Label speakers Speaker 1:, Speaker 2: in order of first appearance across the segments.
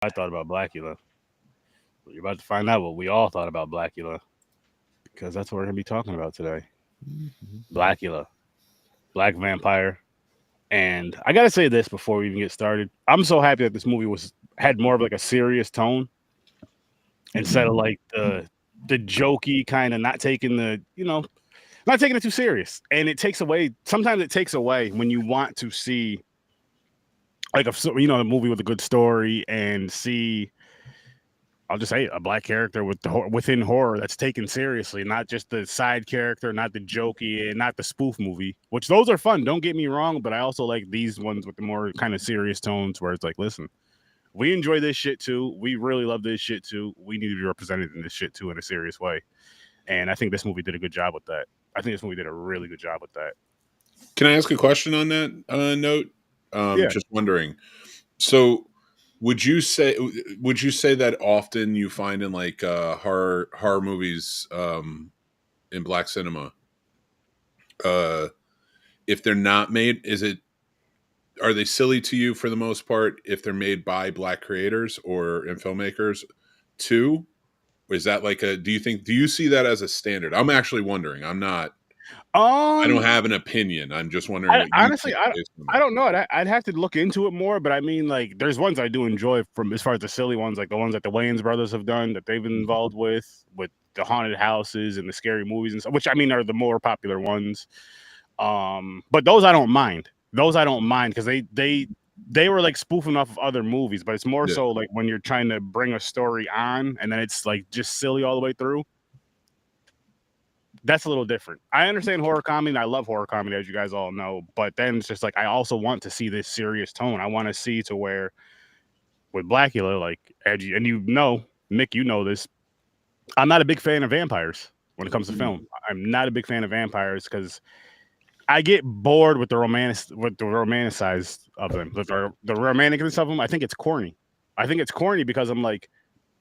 Speaker 1: I thought about Blackula. But you're about to find out what we all thought about Blackula because that's what we're gonna be talking about today. Blackula, black vampire. And I gotta say this before we even get started. I'm so happy that this movie was had more of like a serious tone instead of like the jokey kind of not taking the not taking it too serious. And it takes away sometimes it takes away when you want to see like a movie with a good story and see I'll just say a black character within horror that's taken seriously, not just the side character, not the jokey, and not the spoof movie. Which those are fun. Don't get me wrong, but I also like these ones with the more kind of serious tones, where it's like, listen, we enjoy this shit too. We really love this shit too. We need to be represented in this shit too in a serious way. And I think this movie did a good job with that. I think this movie did a really good job with that.
Speaker 2: Can I ask a question on that note?
Speaker 1: Yeah.
Speaker 2: Just wondering. So, would you say that often you find in like horror movies in black cinema, if they're not made, are they silly to you for the most part if they're made by black creators or and filmmakers too? Or is that like do you see that as a standard? I'm actually wondering. I don't
Speaker 1: Um,
Speaker 2: have an opinion. I'm just wondering what you
Speaker 1: honestly,
Speaker 2: think based on
Speaker 1: I
Speaker 2: that.
Speaker 1: don't know. I'd have to look into it more, but I mean, like, there's ones I do enjoy from as far as the silly ones, like the ones that the Wayans brothers have done that they've been involved with the haunted houses and the scary movies and stuff, which I mean are the more popular ones. But those I don't mind. Those I don't mind because they were like spoofing off of other movies, but it's more
Speaker 2: Yeah.
Speaker 1: so like when you're trying to bring a story on and then it's like just silly all the way through. That's a little different. I understand horror comedy. And I love horror comedy, as you guys all know. But then it's just like I also want to see this serious tone. I want to see to where with Blackula, like edgy, and Mick, you know this. I'm not a big fan of vampires when it comes to film. I'm not a big fan of vampires because I get bored with the romanticized of them, the romanticness of them. I think it's corny. I think it's corny because I'm like,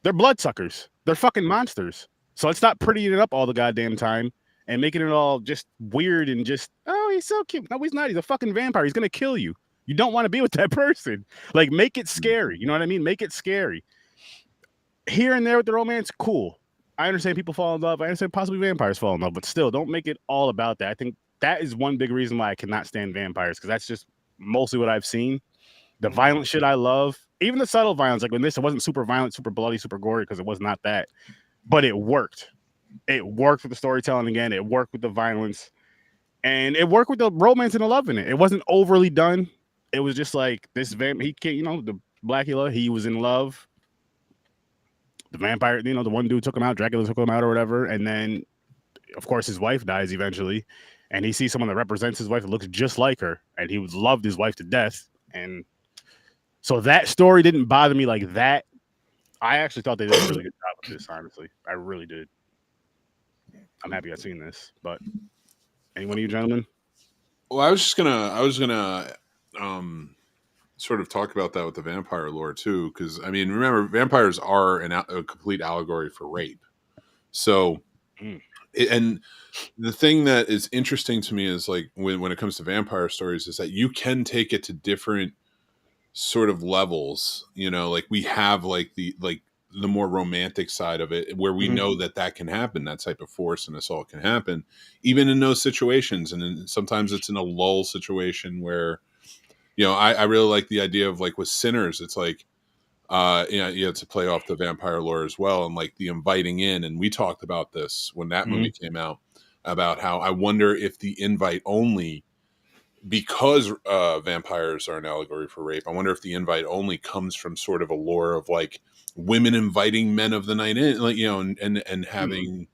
Speaker 1: they're bloodsuckers. They're fucking monsters. So let's stop prettying it up all the goddamn time and making it all just weird and just, oh, he's so cute. No, he's not. He's a fucking vampire. He's gonna kill you. You don't want to be with that person. Like, make it scary. You know what I mean? Make it scary. Here and there with the romance, cool. I understand people fall in love. I understand possibly vampires fall in love, but still, don't make it all about that. I think that is one big reason why I cannot stand vampires because that's just mostly what I've seen. The violent shit I love, even the subtle violence, like when it wasn't super violent, super bloody, super gory, because it was not that, but it worked. It worked with the storytelling again. It worked with the violence, and it worked with the romance and the love in it. It wasn't overly done. It was just like this he can't, the Blackula, he was in love. The vampire, the one dude took him out, Dracula took him out or whatever, and then of course his wife dies eventually, and he sees someone that represents his wife that looks just like her, and he loved his wife to death, and so that story didn't bother me like that. I actually thought they did a really good job with this, honestly. I really did. I'm happy I've seen this. But anyone of you gentlemen?
Speaker 2: Well, I was gonna sort of talk about that with the vampire lore too, because I mean, remember, vampires are a complete allegory for rape. So, and the thing that is interesting to me is like when it comes to vampire stories is that you can take it to different sort of levels. Like we have like the more romantic side of it where we know that can happen, that type of force and assault can happen even in those situations, and then sometimes it's in a lull situation where I really like the idea of like with Sinners, it's like to play off the vampire lore as well, and like the inviting in, and we talked about this when that movie came out about how I wonder if the invite only, because vampires are an allegory for rape, I wonder if the invite only comes from sort of a lore of like women inviting men of the night in, like and having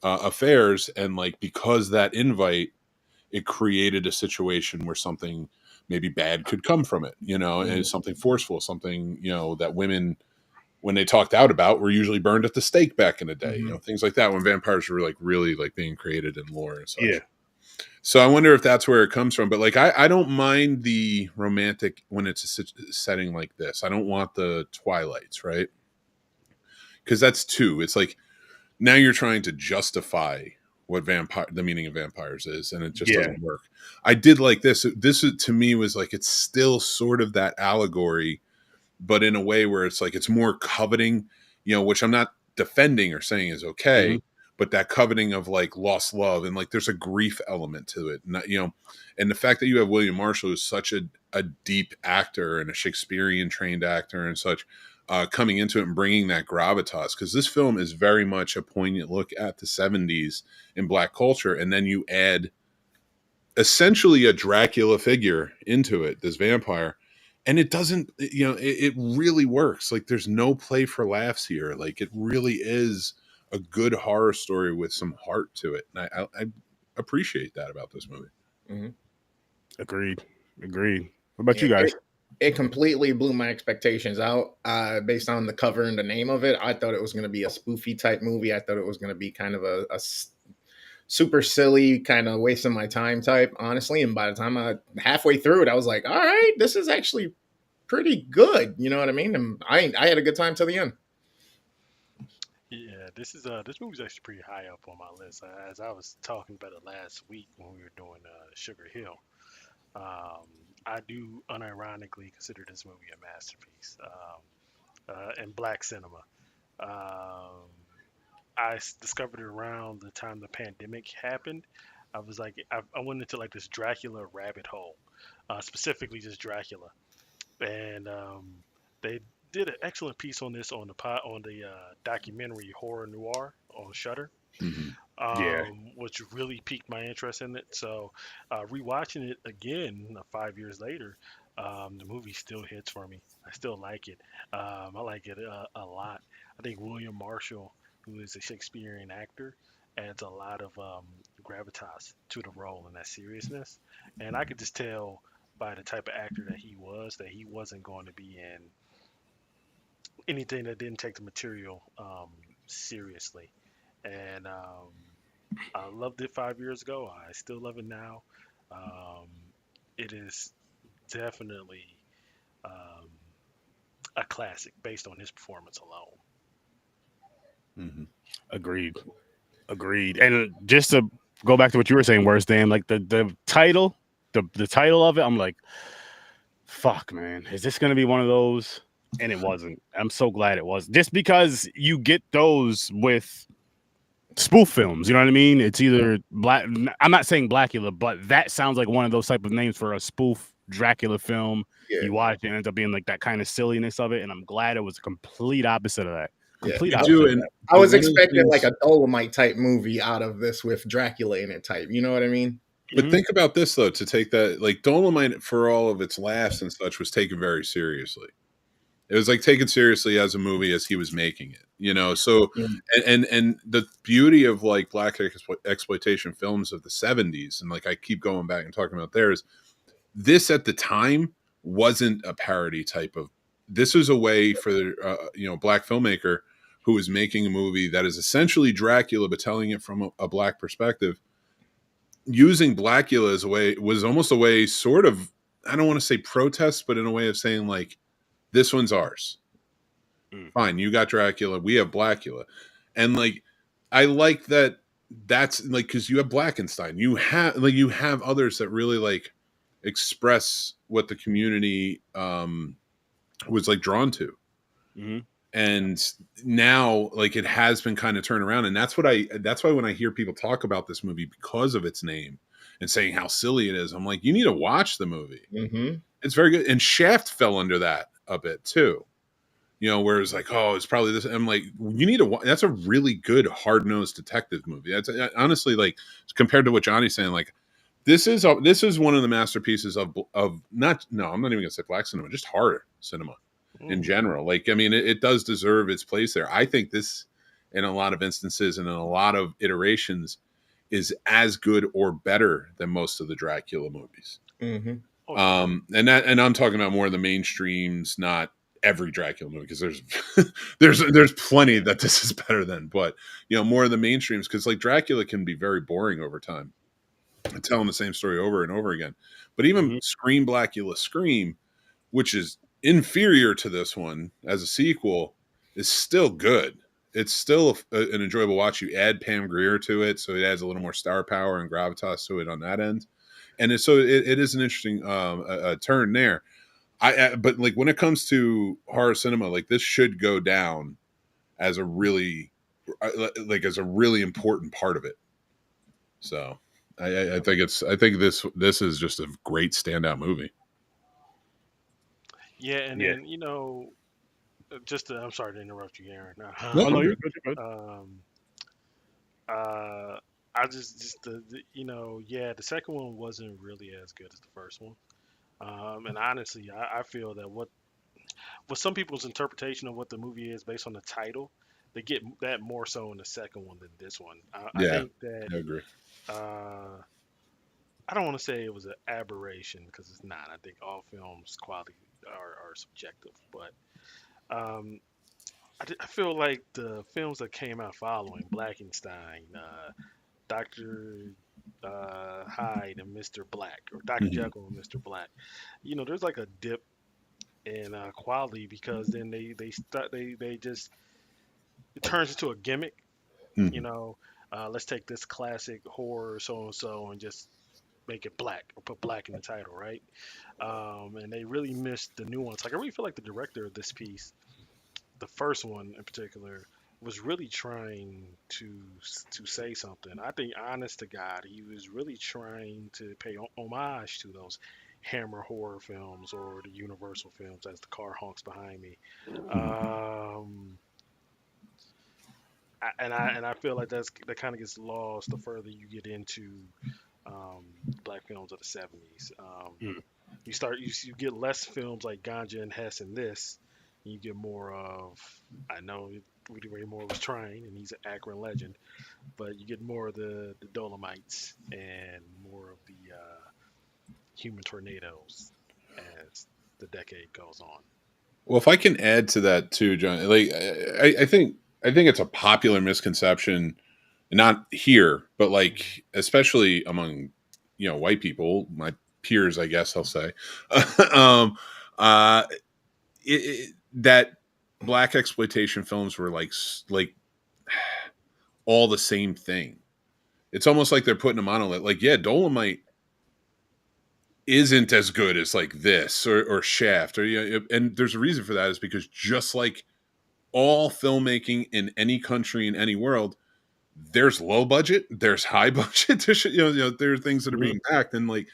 Speaker 2: affairs, and like because that invite, it created a situation where something maybe bad could come from it, and something forceful, something that women, when they talked out about, were usually burned at the stake back in the day, things like that, when vampires were like really like being created in lore and such.
Speaker 1: Yeah.
Speaker 2: So I wonder if that's where it comes from. But like, I don't mind the romantic when it's a setting like this. I don't want the Twilights, right? Because that's too. It's like now you're trying to justify what the meaning of vampires is, and it just doesn't work. I did like this. This to me was like, it's still sort of that allegory, but in a way where it's like it's more coveting, which I'm not defending or saying is okay,
Speaker 1: Mm-hmm.
Speaker 2: but that coveting of like lost love, and like there's a grief element to it, and the fact that you have William Marshall, who's such a deep actor and a Shakespearean trained actor and such, coming into it and bringing that gravitas, because this film is very much a poignant look at the 70s in Black culture, and then you add essentially a Dracula figure into it, this vampire, and it doesn't, it really works. Like there's no play for laughs here. Like it really is a good horror story with some heart to it, and I appreciate that about this movie.
Speaker 3: Mm-hmm.
Speaker 1: Agreed. What about you guys?
Speaker 3: It completely blew my expectations out based on the cover and the name of it. I thought it was going to be a spoofy type movie. I thought it was going to be kind of a super silly, kind of wasting my time type, honestly. And by the time I halfway through it, I was like, all right, this is actually pretty good. You know what I mean? And I had a good time till the end.
Speaker 4: Yeah, this movie's actually pretty high up on my list. As I was talking about it last week when we were doing Sugar Hill, I do unironically consider this movie a masterpiece in Black cinema. I discovered it around the time the pandemic happened. I was like, I went into like this Dracula rabbit hole, specifically just Dracula, and they did an excellent piece on this on the documentary Horror Noir on Shudder, which really piqued my interest in it. So, rewatching it again 5 years later, the movie still hits for me. I still like it. I like it a lot. I think William Marshall, who is a Shakespearean actor, adds a lot of gravitas to the role and that seriousness. And I could just tell by the type of actor that he was that he wasn't going to be in anything that didn't take the material seriously. And I loved it 5 years ago. I still love it now. It is definitely a classic based on his performance alone.
Speaker 2: Mm-hmm.
Speaker 1: Agreed. And just to go back to what you were saying, Worst Damn, like the title, the title of it, I'm like, fuck, man, is this gonna be one of those? And it wasn't. I'm so glad it was. Just because you get those with spoof films, you know what I mean? It's either I'm not saying Blackula, but that sounds like one of those type of names for a spoof Dracula film. Yeah. You watch it, and it ends up being like that kind of silliness of it, and I'm glad it was a complete opposite of that.
Speaker 3: I was expecting like a Dolomite type movie out of this with Dracula in it type. You know what I mean?
Speaker 2: But think about this though, to take that, like Dolomite, for all of its laughs and such, was taken very seriously. It was like taken seriously as a movie as he was making it, So, and the beauty of like Black exploitation films of the 70s, and like I keep going back and talking about theirs, this at the time wasn't a parody type of. This was a way for the Black filmmaker who was making a movie that is essentially Dracula, but telling it from a Black perspective. Using Blackula as a way was almost a way, sort of, I don't want to say protest, but in a way of saying like, this one's ours. Fine, you got Dracula, we have Blackula. And like, I like that. That's like, because you have Blackenstein, you have others that really like express what the community was like drawn to. And now like it has been kind of turned around, and that's why when I hear people talk about this movie because of its name and saying how silly it is, I'm like, you need to watch the movie. It's very good. And Shaft fell under that a bit too, where it's like, oh, it's probably this. I'm like, you need to watch. That's a really good hard-nosed detective movie. That's honestly, like, compared to what Johnny's saying, like, this is one of the masterpieces of I'm not even gonna say Black cinema, just horror cinema in general. Like, I mean, it does deserve its place there. I think this, in a lot of instances and in a lot of iterations, is as good or better than most of the Dracula movies. And I'm talking about more of the mainstreams, not every Dracula movie, because there's plenty that this is better than, but more of the mainstreams, because like Dracula can be very boring over time, telling the same story over and over again. But even Scream Blackula Scream, which is inferior to this one as a sequel, is still good. It's still an enjoyable watch. You add Pam Grier to it, so it adds a little more star power and gravitas to it on that end. And it is an interesting turn there. But like when it comes to horror cinema, like this should go down as a really as a really important part of it. So I think this is just a great standout movie.
Speaker 4: Yeah, and
Speaker 1: Yeah.
Speaker 4: then I'm sorry to interrupt you, Aaron.
Speaker 2: No,
Speaker 1: Oh no,
Speaker 2: I'm
Speaker 1: you're
Speaker 2: good.
Speaker 1: good. You're good.
Speaker 4: Um, I just the second one wasn't really as good as the first one. And honestly, I feel that what some people's interpretation of what the movie is based on the title, they get that more so in the second one than this one. I
Speaker 2: Yeah,
Speaker 4: think that
Speaker 2: I agree.
Speaker 4: uh, I don't want to say it was an aberration because it's not. I think all films quality are subjective, but um, I feel like the films that came out following Blackenstein, Doctor Hyde and Mr. Black, or Doctor
Speaker 2: Mhm.
Speaker 4: Jekyll and Mr. Black, there's like a dip in quality because then they just it turns into a gimmick. You
Speaker 2: Mhm.
Speaker 4: know, let's take this classic horror so and so and just make it black or put black in the title, right? And they really missed the nuance. Like I really feel like the director of this piece, the first one in particular, was really trying to say something. I think, honest to God, he was really trying to pay homage to those Hammer horror films or the Universal films, as the car honks behind me. Um, and I feel like that kind of gets lost the further you get into black films of the '70s.
Speaker 1: Mm.
Speaker 4: You get less films like Ganja and Hess and this, and you get more of, I know Rudy Ray Moore was trying, and he's an Akron legend, but you get more of the Dolomites and more of the human tornadoes as the decade goes on.
Speaker 2: Well, if I can add to that too, John, like I think it's a popular misconception, not here, but like especially among white people, my peers, I guess I'll say, um, uh, that black exploitation films were like all the same thing. It's almost like they're putting a monolith. Like, yeah, Dolomite isn't as good as like this or Shaft, or and there's a reason for that, is because just like all filmmaking in any country in any world, there's low budget, there's high budget, there's there are things that are
Speaker 1: Mhm.
Speaker 2: being backed, and like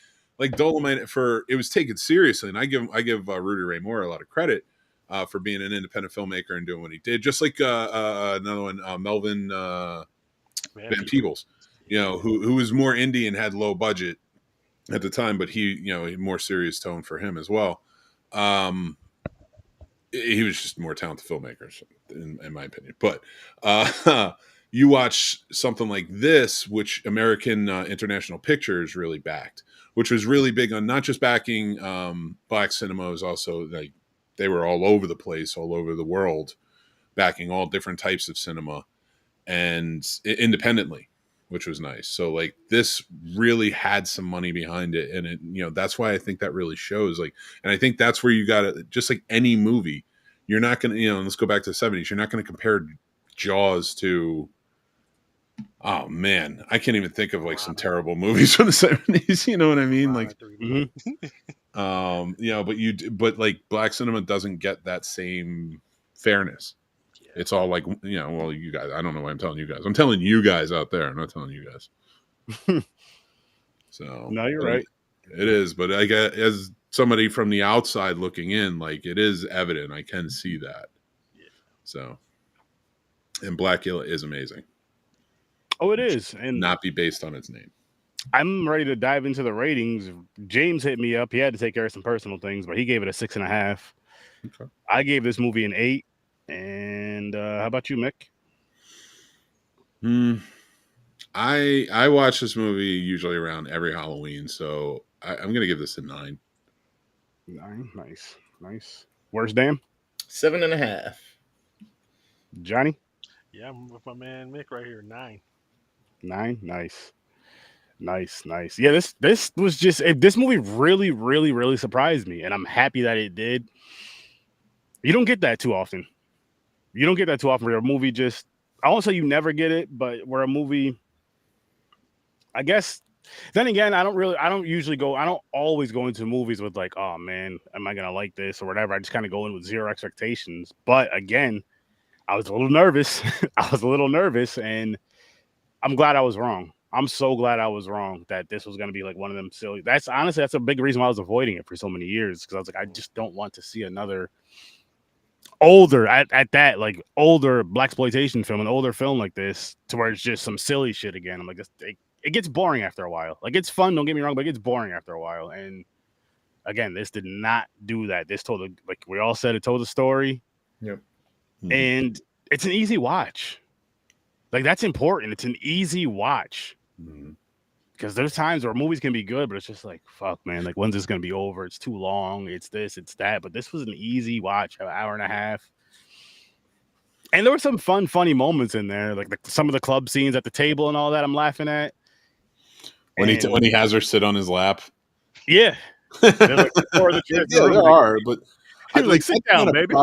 Speaker 2: Dolomite, for it was taken seriously, and I give Rudy Ray Moore a lot of credit for being an independent filmmaker and doing what he did, just like another one, Melvin
Speaker 4: Man,
Speaker 2: Van
Speaker 4: people,
Speaker 2: Peebles,
Speaker 4: yeah,
Speaker 2: who was more indie and had low budget at the time, but he, a more serious tone for him as well. Um, he was just more talented filmmaker, in my opinion. But you watch something like this, which American International Pictures really backed, which was really big on not just backing black cinema, was also like they were all over the place, all over the world, backing all different types of cinema and independently, which was nice. So like this really had some money behind it, and it that's why I think that really shows. Like, and I think that's where you got to, just like any movie, you're not going to, let's go back to the '70s. You're not going to compare Jaws to, oh man, I can't even think of like some
Speaker 4: Piranha,
Speaker 2: terrible movies from the '70s. You know what I mean?
Speaker 4: Piranha
Speaker 2: Like,
Speaker 4: 3D.
Speaker 1: Mhm.
Speaker 2: but like black cinema doesn't get that same fairness.
Speaker 4: Yeah,
Speaker 2: It's all like, well, you guys, I don't know why I'm telling you guys. I'm telling you guys out there. I'm not telling you guys. So
Speaker 1: No, you're right.
Speaker 2: it is, but I guess as somebody from the outside looking in, like it is evident. I can see that.
Speaker 4: yeah.
Speaker 2: So, and Blackula is amazing.
Speaker 1: Oh, it is, and
Speaker 2: Not be based on its name.
Speaker 1: I'm ready to dive into the ratings. James hit me up. He had to take care of some personal things, but he gave it a 6.5.
Speaker 2: Okay.
Speaker 1: I gave this movie an 8. And how about you, Mick?
Speaker 2: I watch this movie usually around every Halloween, so I'm gonna give this a 9.
Speaker 1: 9. Nice, nice. Worst damn,
Speaker 3: 7.5.
Speaker 1: Johnny.
Speaker 4: Yeah, I'm with my man Mick right here. 9.
Speaker 1: 9. Nice, nice, nice. Yeah, this was just this movie really, really, really surprised me, and I'm happy that it did. You don't get that too often. You don't get that too often where a movie just, I won't say you never get it, but where a movie, I guess Then again, I don't always go into movies with like, oh man, am I gonna like this or whatever. I just kind of go in with zero expectations. But again, I was a little nervous. And I'm glad I was wrong. I'm so glad I was wrong that this was gonna be like one of them silly. That's a big reason why I was avoiding it for so many years, because I was like, I just don't want to see another older at that, like older blaxploitation film, an older film like this, to where it's just some silly shit again. I'm like, it gets boring after a while. Like, it's fun, don't get me wrong, but it gets boring after a while. And again, this did not do that. This told, like we all said, it told a story.
Speaker 3: Yep.
Speaker 1: And it's an easy watch. Like, that's important. It's an easy watch. Because there's times where movies can be good, but it's just like, fuck, man. Like, when's this gonna be over? It's too long. It's this, it's that. But this was an easy watch, an hour and a half. And there were some fun, funny moments in there, like some of the club scenes at the table and all that. I'm laughing at
Speaker 2: when he has her sit on his lap.
Speaker 1: Yeah, like,
Speaker 2: there are, but
Speaker 1: I like, sit down, baby.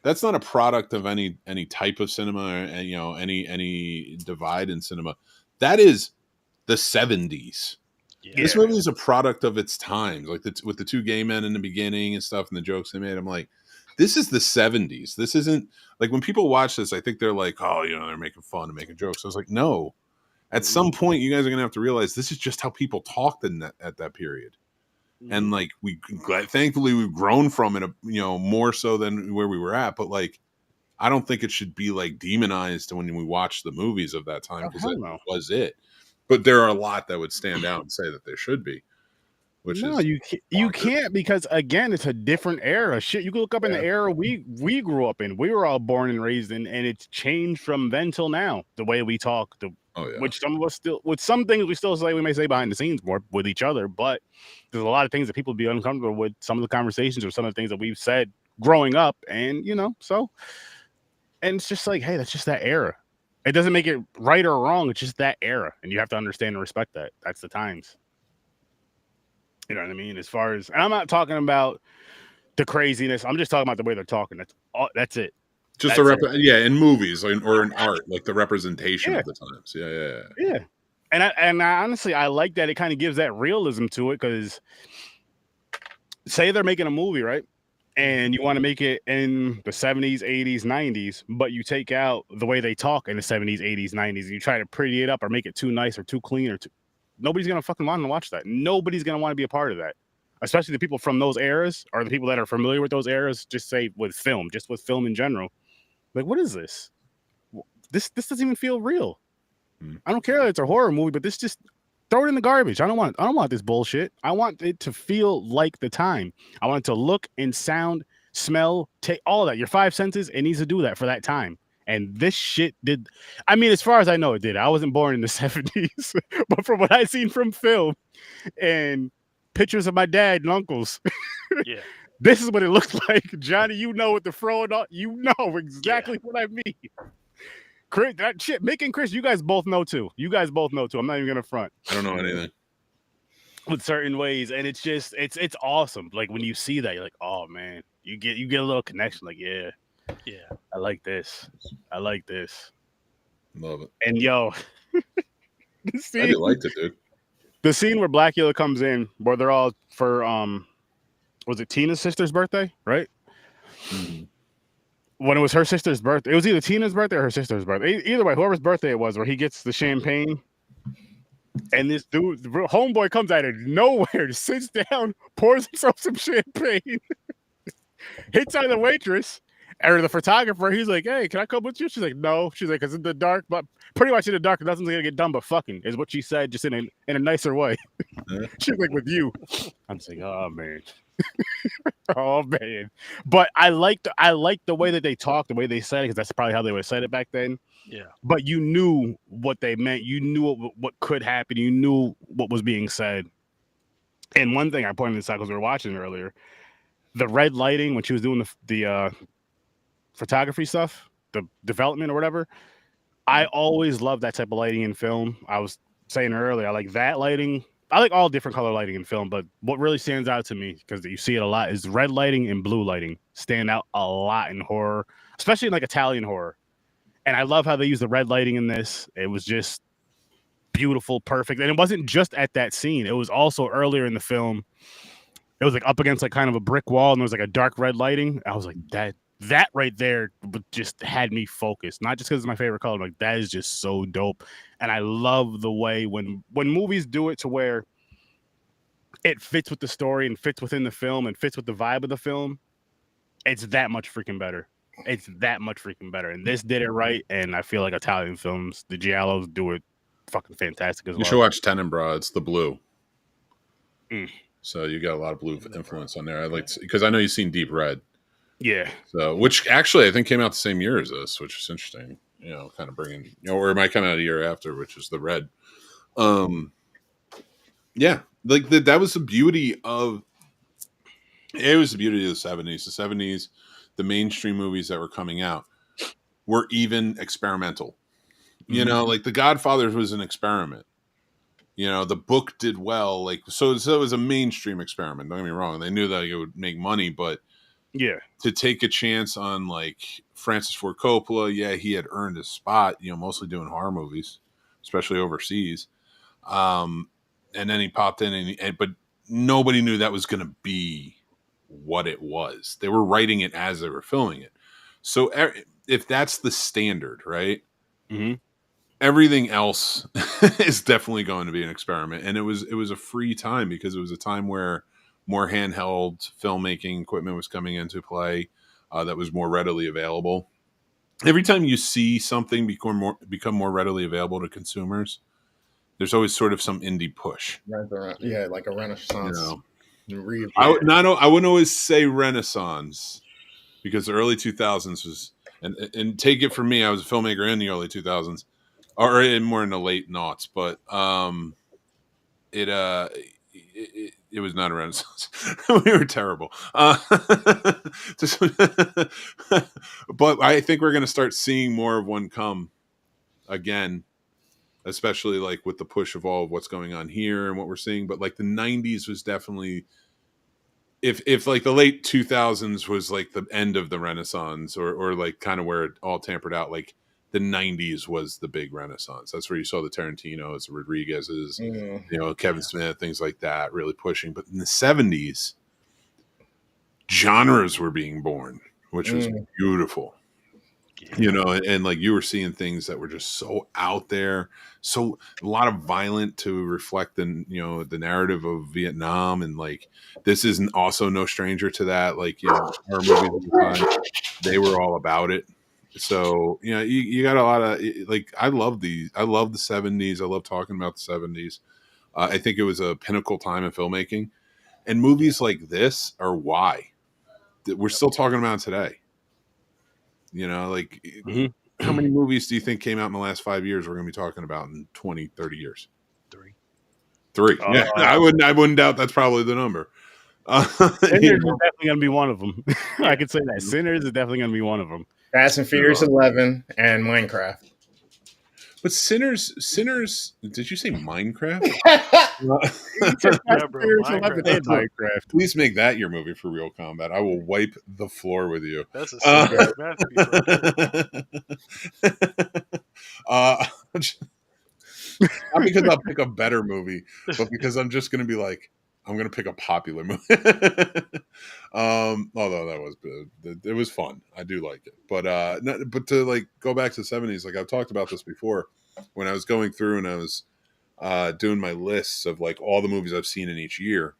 Speaker 2: That's not a product of any type of cinema, or any divide in cinema. That is the 70s. Yeah. This movie is a product of its times, like with the two gay men in the beginning and stuff, and the jokes they made. I'm like, this is the 70s. This isn't like, when people watch this, I think they're like, oh, they're making fun and making jokes. I was like, no. At some point, you guys are gonna have to realize this is just how people talked at that period. And like, thankfully we've grown from it, more so than where we were at. But like, I don't think it should be like demonized when we watch the movies of that time, because that was it. But there are a lot that would stand out and say that there should be.
Speaker 1: You can't, because again, it's a different era. Shit, you can look up in the era we grew up in. We were all born and raised in, and it's changed from then till now. The way we talk, which some of us still, with some things we still say, we may say behind the scenes more with each other, but there's a lot of things that people be uncomfortable with. Some of the conversations or some of the things that we've said growing up, and so, and it's just like, hey, that's just that era. It doesn't make it right or wrong. It's just that era, and you have to understand and respect that. That's the times. You know what I mean? As far as, and I'm not talking about the craziness. I'm just talking about the way they're talking. That's all. That's it.
Speaker 2: Just in movies or in art, like the representation of the times. Yeah.
Speaker 1: And I honestly, I like that it kind of gives that realism to it, because say they're making a movie, right? And you want to make it in the 70s, 80s, 90s, but you take out the way they talk in the 70s, 80s, 90s, and you try to pretty it up or make it too nice or too clean nobody's going to fucking want to watch that. Nobody's going to want to be a part of that. Especially the people from those eras, or the people that are familiar with those eras, just say with film in general. Like, what is this? This doesn't even feel real. I don't care that it's a horror movie, but this just, throw it in the garbage. I don't want this bullshit. I want it to feel like the time. I want it to look and sound, smell, take all of that. Your five senses, it needs to do that for that time. And this shit did. I mean, as far as I know, it did. I wasn't born in the 70s, but from what I've seen from film and pictures of my dad and uncles, this is what it looks like. Johnny, you know what the fro and all, you know exactly what I mean. Chris, that shit, Mick and Chris, you guys both know too. I'm not even gonna front.
Speaker 2: I don't know anything
Speaker 1: with certain ways, and it's just it's awesome. Like, when you see that, you're like, oh man, you get a little connection. Like, yeah, I like this.
Speaker 2: Love it.
Speaker 1: And yo,
Speaker 2: I liked it, dude.
Speaker 1: The scene where Blackula comes in, where they're all for was it Tina's sister's birthday, right? When it was her sister's birthday, it was either Tina's birthday or her sister's birthday. Either way, whoever's birthday it was, where he gets the champagne, and this dude, the homeboy, comes out of nowhere, sits down, pours himself some champagne, hits on the waitress or the photographer. He's like, "Hey, can I come with you?" She's like, "No." She's like, "Cause in the dark," but pretty much in the dark, nothing's gonna get done but fucking, is what she said, just in a nicer way. She's like, "With you." I'm just like, oh man. Oh man. But I like the way that they talked, the way they said it, because that's probably how they would have said it back then.
Speaker 4: Yeah.
Speaker 1: But you knew what they meant. You knew what could happen. You knew what was being said. And one thing I pointed this out, because we were watching earlier, the red lighting when she was doing the photography stuff, the development or whatever. I always love that type of lighting in film. I was saying earlier, I like that lighting. I like all different color lighting in film, but what really stands out to me, because you see it a lot, is red lighting and blue lighting stand out a lot in horror, especially in like Italian horror. And I love how they use the red lighting in this. It was just, beautiful, perfect. And it wasn't just at that scene. It was also earlier in the film. It was like up against like kind of a brick wall, and there was like a dark red lighting. I was like, that right there just had me focused. Not just because it's my favorite color, like that is just so dope. And I love the way when movies do it to where it fits with the story and fits within the film and fits with the vibe of the film. It's that much freaking better. It's that much freaking better. And this did it right. And I feel like Italian films, the Giallos, do it fucking fantastic as well.
Speaker 2: You should watch Tenenbaum. It's the blue.
Speaker 1: Mm.
Speaker 2: So you got a lot of blue influence on there. I like because I know you've seen Deep Red.
Speaker 1: Yeah.
Speaker 2: So which actually I think came out the same year as this, which is interesting. You know, kind of bringing or it might come out a year after, which is the Red. Yeah, like that was the beauty of. It was the beauty of the 70s. The 70s, the mainstream movies that were coming out were even experimental. You know, like The Godfather was an experiment. You know, the book did well. Like so it was a mainstream experiment. Don't get me wrong. They knew that it would make money, but to take a chance on like Francis Ford Coppola, yeah, he had earned a spot. You know, mostly doing horror movies, especially overseas. And then he popped in, but nobody knew that was going to be what it was. They were writing it as they were filming it. So if that's the standard, right?
Speaker 1: Mm-hmm.
Speaker 2: Everything else is definitely going to be an experiment. And it was a free time because it was a time where more handheld filmmaking equipment was coming into play that was more readily available. Every time you see something become more readily available to consumers, there's always sort of some indie push.
Speaker 3: Yeah, like a renaissance.
Speaker 2: You know, I wouldn't always say Renaissance because the early 2000s was, and take it from me, I was a filmmaker in the early 2000s, or more in the late noughts, but it was not a Renaissance. We were terrible. But I think we're going to start seeing more of one come again, especially like with the push of all of what's going on here and what we're seeing. But like the 90s was definitely, if like the late 2000s was like the end of the Renaissance or like kind of where it all tampered out, like the 90s was the big Renaissance. That's where you saw the Tarantinos, the Rodriguez's, you know, Kevin Smith, things like that really pushing. But in the 70s, genres were being born, which was beautiful. You know, and like you were seeing things that were just so out there, so a lot of violent to reflect the, you know, the narrative of Vietnam, and like this is also no stranger to that. Like, you know, our movies at the time, they were all about it. So, you know, you got a lot of like I love the 70s. I love talking about the 70s. I think it was a pinnacle time in filmmaking, and movies like this are why we're still talking about today. You know, like how many movies do you think came out in the last 5 years we're going to be talking about in 20, 30 years? 3. Yeah, I wouldn't doubt that's probably the number.
Speaker 1: Sinners is definitely going to be one of them. I could say that. Sinners is definitely going to be one of them.
Speaker 3: Fast and Furious 11 and Minecraft.
Speaker 2: But Sinners, did you say Minecraft?
Speaker 1: Minecraft.
Speaker 2: Please make that your movie for Real Combat. I will wipe the floor with you.
Speaker 4: That's a serious masterpiece right there.
Speaker 2: Not because I'll pick a better movie, but because I'm just going to be like, I'm going to pick a popular movie. Although that was it was fun. I do like it. But to like go back to the 70s, like I've talked about this before when I was going through and I was doing my lists of like all the movies I've seen in each year.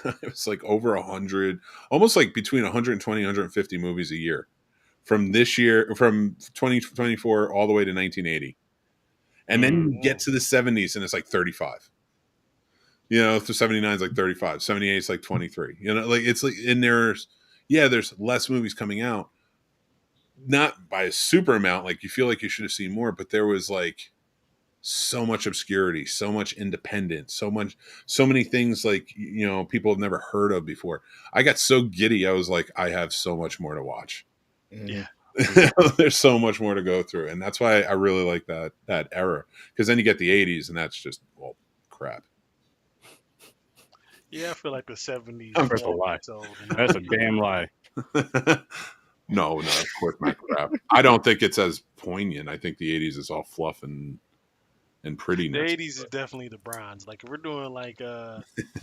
Speaker 2: It was like over 100, almost like between 120 150 movies a year from this year, from 2024 all the way to 1980. And then you get to the 70s and it's like 35. You know, the 79 is like 35, 78 is like 23. You know, like it's like, and there's less movies coming out, not by a super amount. Like you feel like you should have seen more, but there was like so much obscurity, so much independence, so many things like, you know, people have never heard of before. I got so giddy. I was like, I have so much more to watch.
Speaker 4: Yeah.
Speaker 2: There's so much more to go through. And that's why I really like that era. Because then you get the 80s and that's just, well, crap.
Speaker 4: Yeah, I feel like the 70s.
Speaker 1: That's a lie. That's a damn lie.
Speaker 2: No, of course not crap. I don't think it's as poignant. I think the 80s is all fluff and and
Speaker 4: The
Speaker 2: prettiness.
Speaker 4: 80s is definitely the bronze. Like if we're doing like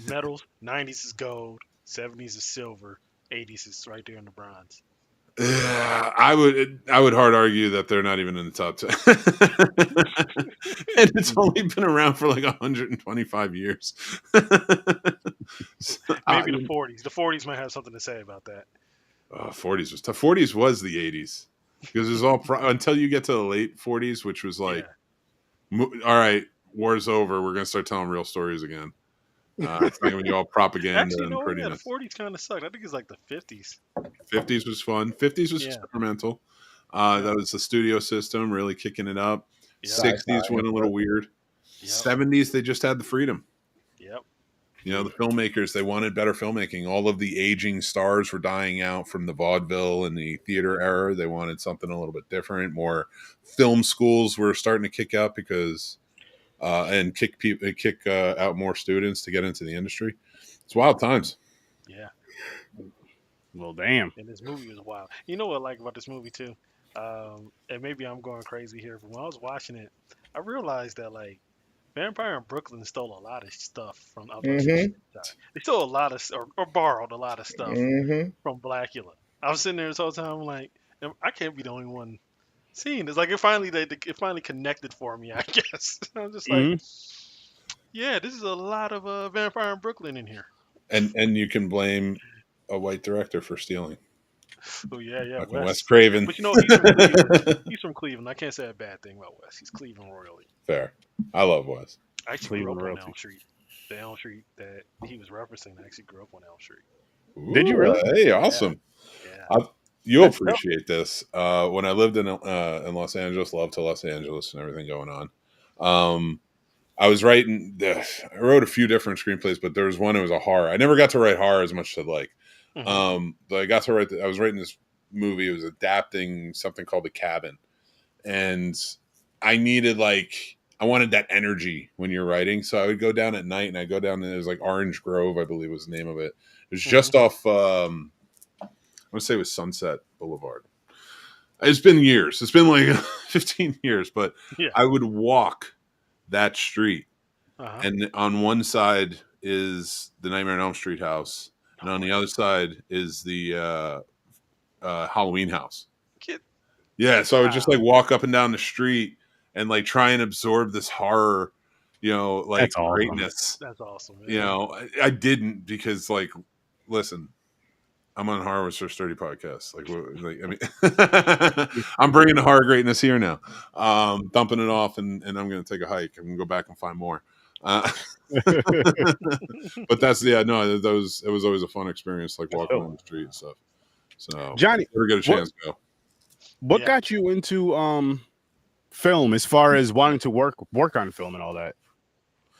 Speaker 4: metals, 90s is gold, 70s is silver, 80s is right there in the bronze.
Speaker 2: I would hard argue that they're not even in the top 10. And it's only been around for like 125 years. So,
Speaker 4: Maybe the 40s. The 40s might have something to say about that.
Speaker 2: 40s was tough. 40s was the 80s because it was all until you get to the late 40s, which was like, all right, war's over. We're gonna start telling real stories again. It's not gonna be all propaganda
Speaker 4: Actually,
Speaker 2: and
Speaker 4: no, yeah, the
Speaker 2: prettiness.
Speaker 4: 40s kind of sucked. I think it's like the 50s.
Speaker 2: 50s was fun. 50s was experimental. That was the studio system really kicking it up.
Speaker 4: Yep.
Speaker 2: 60s went a little weird.
Speaker 4: Yep.
Speaker 2: 70s, they just had the freedom.
Speaker 4: Yep.
Speaker 2: You know, the filmmakers, they wanted better filmmaking. All of the aging stars were dying out from the vaudeville and the theater era. They wanted something a little bit different. More film schools were starting to kick out because and kick out more students to get into the industry. It's wild times.
Speaker 4: Yeah.
Speaker 1: Well, damn.
Speaker 4: And this movie was wild. You know what I like about this movie too? And maybe I'm going crazy here, but when I was watching it, I realized that like Vampire in Brooklyn stole a lot of stuff from. They stole a lot of or borrowed a lot of stuff from Blackula. I was sitting there this whole time like, I can't be the only one seeing this. Like it finally connected for me, I guess. I was just like, yeah, this is a lot of Vampire in Brooklyn in here.
Speaker 2: And you can blame a white director for stealing.
Speaker 4: Oh yeah,
Speaker 2: Wes Craven.
Speaker 4: But you know he's from Cleveland. He's from Cleveland. I can't say a bad thing about Wes. He's Cleveland royally.
Speaker 2: Fair. I love Wes.
Speaker 4: I actually grew up on Elm Street. The Elm Street that he was referencing, I actually grew up on Elm Street.
Speaker 2: Ooh,
Speaker 1: did you really?
Speaker 2: Hey, awesome.
Speaker 4: Yeah.
Speaker 2: You'll appreciate this. When I lived in Los Angeles, loved to Los Angeles and everything going on. I was writing. I wrote a few different screenplays, but there was one. It was a horror. I never got to write horror as much as I'd like. But I got to write. I was writing this movie. It was adapting something called The Cabin, and I needed I wanted that energy when you're writing. So I would go down at night, and I'd go down. And it was like Orange Grove, I believe was the name of it. It was just off. I want to say it was Sunset Boulevard. It's been years. It's been like 15 years, but I would walk that street, and on one side is the Nightmare on Elm Street house, and on the other side is the Halloween house. Yeah, so I would just walk up and down the street and try and absorb this horror,
Speaker 1: That's
Speaker 2: greatness.
Speaker 4: That's awesome.
Speaker 2: Man. I didn't because listen, I'm on Horror with Sir Sturdy podcast. I mean, I'm bringing the horror greatness here now. Dumping it off, and I'm going to take a hike. I'm going to go back and find more. But that's it was always a fun experience, walking on the street and stuff. So
Speaker 1: Johnny,
Speaker 2: never get a chance to go.
Speaker 1: What got you into film as far as wanting to work on film and all that?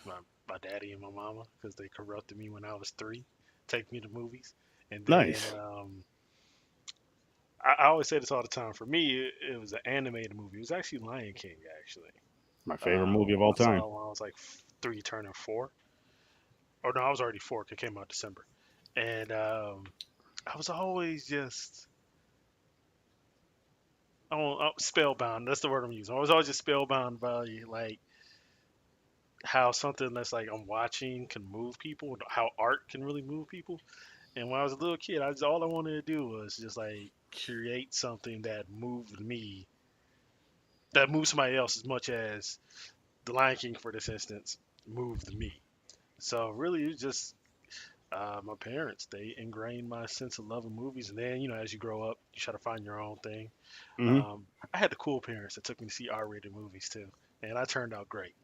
Speaker 4: My daddy and my mama, because they corrupted me when I was 3, take me to movies. And then,
Speaker 1: nice.
Speaker 4: I always say this all the time. For me, it was an animated movie. It was actually Lion King, actually.
Speaker 1: My favorite movie of all time.
Speaker 4: I saw it when I was 3 turning 4. Oh, no, I was already 4 because it came out December. And I was always just... spellbound. That's the word I'm using. I was always just spellbound by, how something that's I'm watching can move people, how art can really move people. And when I was a little kid, all I wanted to do was just create something that moved me, that moved somebody else as much as the Lion King, for this instance, moved me. So really, it's just my parents. They ingrained my sense of love of movies, and then as you grow up, you try to find your own thing. I had the cool parents that took me to see R-rated movies too, and I turned out great.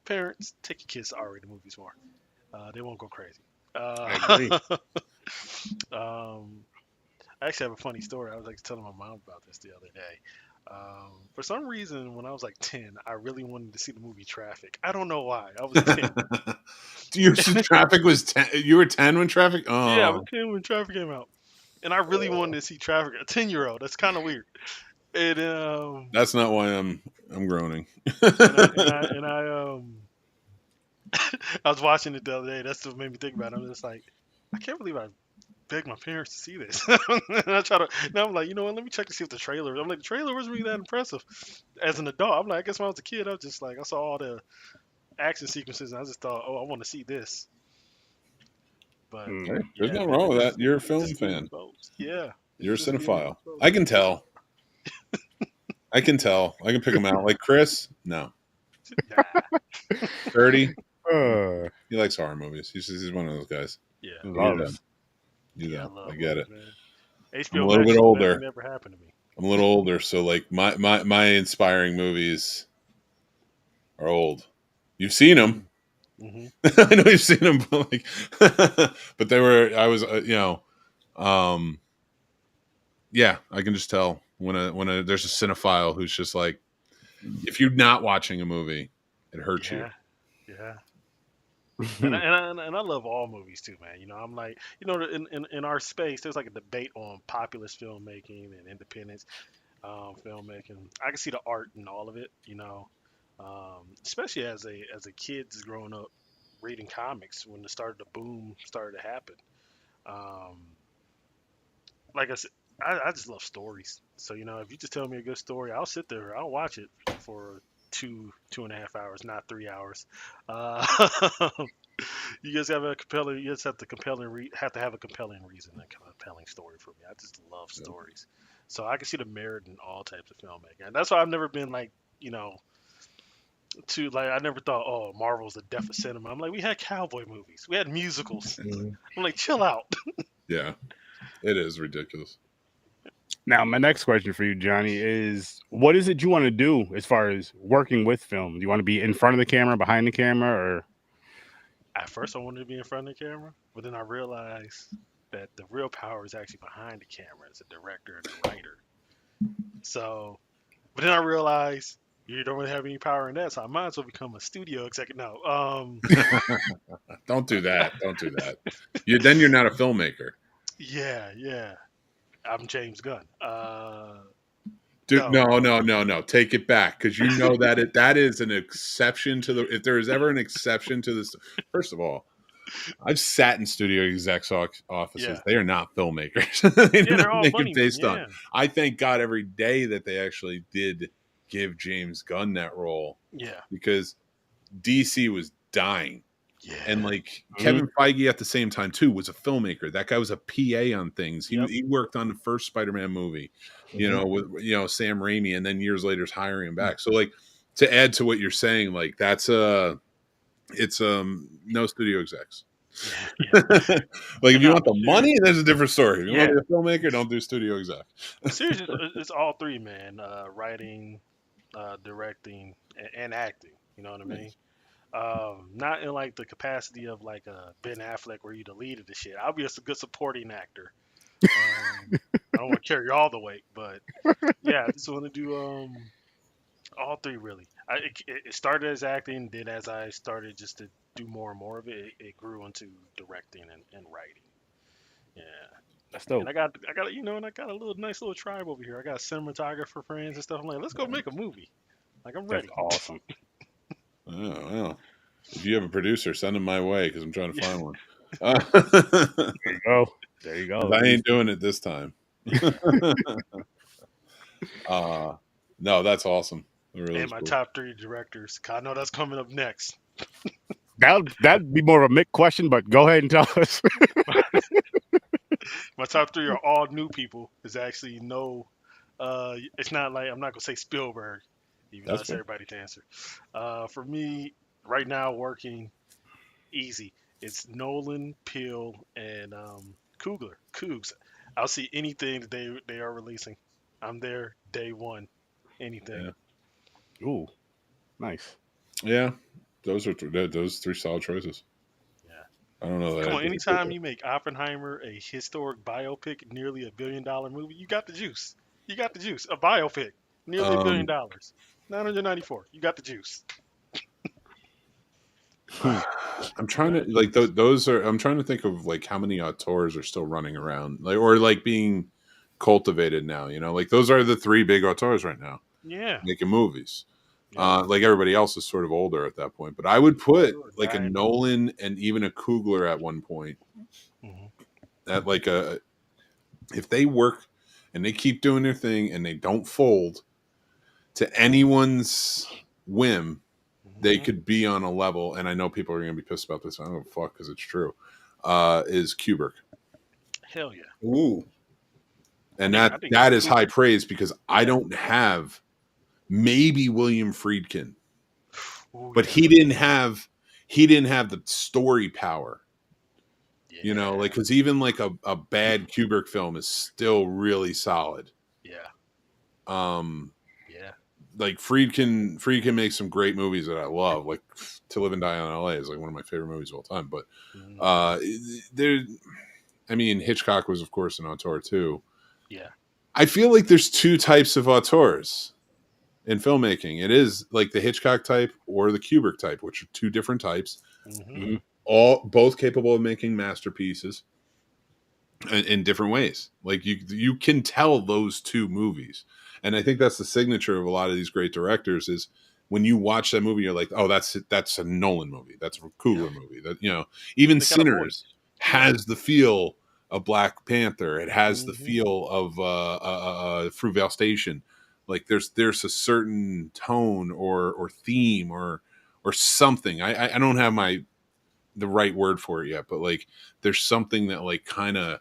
Speaker 4: Parents, take your kids to R-rated movies more. They won't go crazy. I actually have a funny story. I was telling my mom about this the other day. For some reason, when I was 10, I really wanted to see the movie Traffic. I don't know why. I was 10.
Speaker 2: Traffic was 10. You were 10 when Traffic? Oh.
Speaker 4: Yeah, I was 10 when Traffic came out. And I really wanted to see Traffic. A 10-year-old. That's kind of weird. And
Speaker 2: that's not why I'm groaning.
Speaker 4: I was watching it the other day. That's what made me think about it. I'm just I can't believe I beg my parents to see this. And I try to. Now I'm like, you know what? Let me check to see if the trailer. I'm like, the trailer wasn't really that impressive. As an adult, I'm like, I guess when I was a kid, I was just like, I saw all the action sequences, and I just thought, oh, I want to see this. But
Speaker 2: Hey,
Speaker 1: Mm.
Speaker 2: there's
Speaker 4: yeah,
Speaker 2: nothing
Speaker 4: man,
Speaker 2: wrong with
Speaker 4: it's
Speaker 2: that. You're a
Speaker 4: just
Speaker 2: film
Speaker 4: Game of
Speaker 2: fan.
Speaker 4: Thrones. Yeah,
Speaker 2: You're a
Speaker 4: it's just Game of
Speaker 2: cinephile.
Speaker 4: Thrones.
Speaker 2: I can tell. I can tell. I can pick them out. Like Chris, no.
Speaker 4: Nah,
Speaker 2: 30,
Speaker 1: Uh,
Speaker 2: he likes horror movies. He's one of those guys.
Speaker 4: yeah,
Speaker 1: loves.
Speaker 2: You
Speaker 4: yeah, I
Speaker 2: know,
Speaker 4: love
Speaker 2: I get
Speaker 4: movies,
Speaker 2: it.
Speaker 4: man.
Speaker 2: I'm a
Speaker 4: HBO
Speaker 2: little
Speaker 4: Max
Speaker 2: bit
Speaker 4: should
Speaker 2: older.
Speaker 4: never happened to me.
Speaker 2: I'm a little older, so like my inspiring movies are old. You've seen them.
Speaker 4: Mm-hmm.
Speaker 2: I know you've seen them, but like, but they were. I was, yeah. I can just tell when there's a cinephile who's just like, if you're not watching a movie, it hurts you.
Speaker 4: Yeah. And I love all movies too, man. You know, I'm like, you know, in our space, there's like a debate on populist filmmaking and independence filmmaking. I can see the art in all of it, you know, especially as a kid just growing up reading comics when the boom started to happen. Um, like I said, I just love stories. So you know, if you just tell me a good story, I'll sit there, I'll watch it for 2.5 hours, not 3 hours. Uh, you just have a compelling. You just have to have to have a compelling reason, a compelling story for me. I just love
Speaker 2: Yeah.
Speaker 4: stories, so I can see the merit in all types of filmmaking, and that's why I've never been like, you know, to like I never thought, oh, Marvel's the death of cinema. I'm like, we had cowboy movies, we had musicals.
Speaker 3: Mhm.
Speaker 4: I'm like, chill out.
Speaker 2: Yeah, it is ridiculous.
Speaker 1: Now, my next question for you, Johnny, is what is it you want to do as far as working with film? Do you want to be in front of the camera, behind the camera, or
Speaker 4: At first, I wanted to be in front of the camera, but then I realized that the real power is actually behind the camera as a director and a writer. So, but then I realized you don't really have any power in that, so I might as well become a studio executive. No,
Speaker 2: Don't do that. Don't do that. Then you're not a filmmaker.
Speaker 4: yeah, I'm James Gunn.
Speaker 2: Dude,
Speaker 4: No,
Speaker 2: no. Take it back, because you know that is an exception to the. If there is ever an exception to this, first of all, I've sat in studio execs offices.
Speaker 4: yeah,
Speaker 2: They are not filmmakers. They do
Speaker 4: yeah, they're
Speaker 2: not
Speaker 4: all
Speaker 2: make it
Speaker 4: money men.
Speaker 2: based on.
Speaker 4: Yeah,
Speaker 2: I thank God every day that they actually did give James Gunn that role,
Speaker 4: yeah,
Speaker 2: because DC was dying. And
Speaker 4: yeah.
Speaker 2: like Kevin Feige at the same time too was a filmmaker. That guy was a PA on things.
Speaker 4: Yep.
Speaker 2: He worked on the first Spider-Man movie, with Sam Raimi, and then years later is hiring him back. So like, to add to what you're saying, like that's it's no studio execs.
Speaker 4: Yeah.
Speaker 2: Like if you
Speaker 4: No,
Speaker 2: want the money, there's a different story. If you want
Speaker 4: yeah.
Speaker 2: to be a filmmaker, don't do studio exec.
Speaker 4: Seriously, it's all three, man. Writing, directing, and acting. You know what I mean? Not in like the capacity of like Ben Affleck, where you the lead of the shit. I'll be a good supporting actor. I don't want to carry all the weight, but yeah, I just want to do all three really. It started as acting, then as I started just to do more and more of it, it grew into directing and writing. Yeah.
Speaker 1: that's
Speaker 4: And
Speaker 1: dope.
Speaker 4: and I got a nice little tribe over here. I got cinematographer friends and stuff. I'm like, let's go make a movie. Like I'm
Speaker 1: That's
Speaker 4: ready.
Speaker 1: awesome.
Speaker 2: Oh well. If you have a producer, send him my way, because I'm trying to find one.
Speaker 1: There you go. There you go.
Speaker 2: I ain't doing it this time. No, that's awesome. It really
Speaker 4: And
Speaker 2: is
Speaker 4: my
Speaker 2: cool.
Speaker 4: top three directors. 'Cause I know that's coming up next.
Speaker 1: That'd be more of a Mick question, but go ahead and tell us.
Speaker 4: My top three are all new people. There's actually no. It's not like I'm not gonna say Spielberg, even though
Speaker 2: That's
Speaker 4: that's
Speaker 2: fair.
Speaker 4: everybody's answer. For me, right now, working easy. It's Nolan, Peele, and Coogler. Cougs. I'll see anything that they are releasing. I'm there day one. Anything.
Speaker 2: Yeah.
Speaker 1: Ooh, nice.
Speaker 2: Yeah, those three solid choices.
Speaker 4: Yeah.
Speaker 2: I don't know that.
Speaker 4: Come
Speaker 2: I
Speaker 4: on,
Speaker 2: did
Speaker 4: anytime
Speaker 2: it.
Speaker 4: you make Oppenheimer a historic biopic, nearly $1 billion movie, you got the juice. You got the juice. A biopic, nearly $1 billion. 994. You got the juice.
Speaker 2: I'm trying to like those are. I'm trying to think of like how many auteurs are still running around, like or like being cultivated now. Like those are the three big auteurs right now
Speaker 4: Yeah.
Speaker 2: making movies.
Speaker 4: Yeah.
Speaker 2: Like everybody else is sort of older at that point, but I would put
Speaker 4: Sure,
Speaker 2: like a
Speaker 4: dying.
Speaker 2: Nolan and even a Coogler at one point,
Speaker 4: Mhm.
Speaker 2: at like if they work and they keep doing their thing and they don't fold to anyone's whim, they could be on a level. And I know people are going to be pissed about this. I don't give a fuck because it's true. Is Kubrick.
Speaker 4: Hell yeah.
Speaker 3: Ooh.
Speaker 2: And
Speaker 4: I think
Speaker 2: that is high praise because I don't have maybe William Friedkin,
Speaker 4: Ooh,
Speaker 2: but
Speaker 4: yeah.
Speaker 2: he didn't have the story power.
Speaker 4: Yeah.
Speaker 2: You know, like because even like a bad Kubrick film is still really solid.
Speaker 4: Yeah.
Speaker 2: Yeah. Like Friedkin makes some great movies that I love. Like To Live and Die in L.A. is like one of my favorite movies of all time. But Hitchcock was of course an auteur too.
Speaker 4: Yeah.
Speaker 2: I feel like there's two types of auteurs in filmmaking. It is like the Hitchcock type or the Kubrick type, which are two different types.
Speaker 4: Mm-hmm.
Speaker 2: Both capable of making masterpieces in different ways. Like you can tell those two movies. And I think that's the signature of a lot of these great directors is when you watch that movie, you're like, oh, that's a Nolan movie. That's a Coogler movie. That, you know, even Sinners has the feel of Black Panther. It has the feel of Fruitvale Station. Like there's a certain tone or theme or something. I don't have the right word for it yet, but like there's something that like kind of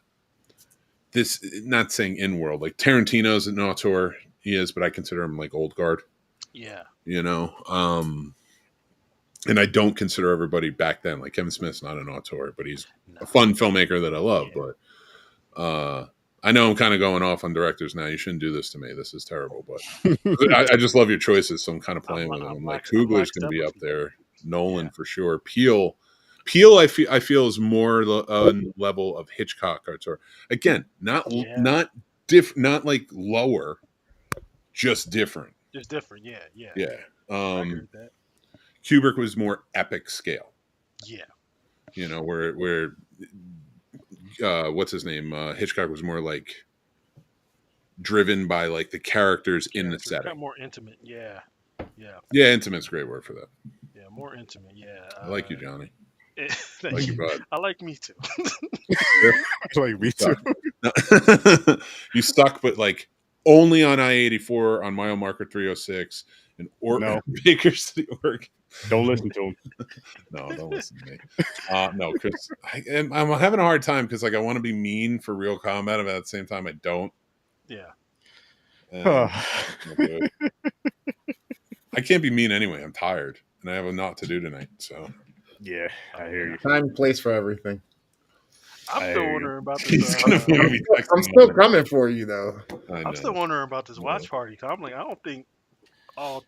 Speaker 2: this, not saying in world, like Tarantino's an auteur, he is, but I consider him like old guard.
Speaker 4: Yeah.
Speaker 2: You know, and I don't consider everybody back then, like Kevin Smith's not an auteur, but he's a fun filmmaker that I love. Yeah. But I know I'm kind of going off on directors now. You shouldn't do this to me. This is terrible. But I just love your choices, so I'm kind of playing with them. I'm like, Coogler's going to be up there. Nolan for sure. Peele, I feel is more on level of Hitchcock auteur. Again, not like lower, just different.
Speaker 4: Just different, yeah.
Speaker 2: Yeah. Kubrick was more epic scale.
Speaker 4: Yeah.
Speaker 2: You know, where what's his name? Hitchcock was more like driven by like the characters in the setting.
Speaker 4: Kind of more intimate, yeah.
Speaker 2: Yeah, intimate's a great word for that.
Speaker 4: Yeah, more intimate, yeah.
Speaker 2: I like you, Johnny.
Speaker 4: Thank
Speaker 2: like you, bud.
Speaker 4: I like me too.
Speaker 1: I like me too.
Speaker 2: You suck, but like only on I-84 on mile marker 306 in Baker City, Oregon.
Speaker 1: Don't listen to him.
Speaker 2: No, don't listen to me. No, Chris, I'm having a hard time because like I want to be mean for Real Combat, but at the same time I don't.
Speaker 4: Yeah.
Speaker 2: I can't be mean anyway. I'm tired and I have a lot to do tonight. So
Speaker 1: yeah, I hear you.
Speaker 3: Time and place for everything.
Speaker 4: I'm still wondering about this.
Speaker 3: I'm still coming for you though.
Speaker 4: I'm still wondering about this watch party. I'm like, I don't think all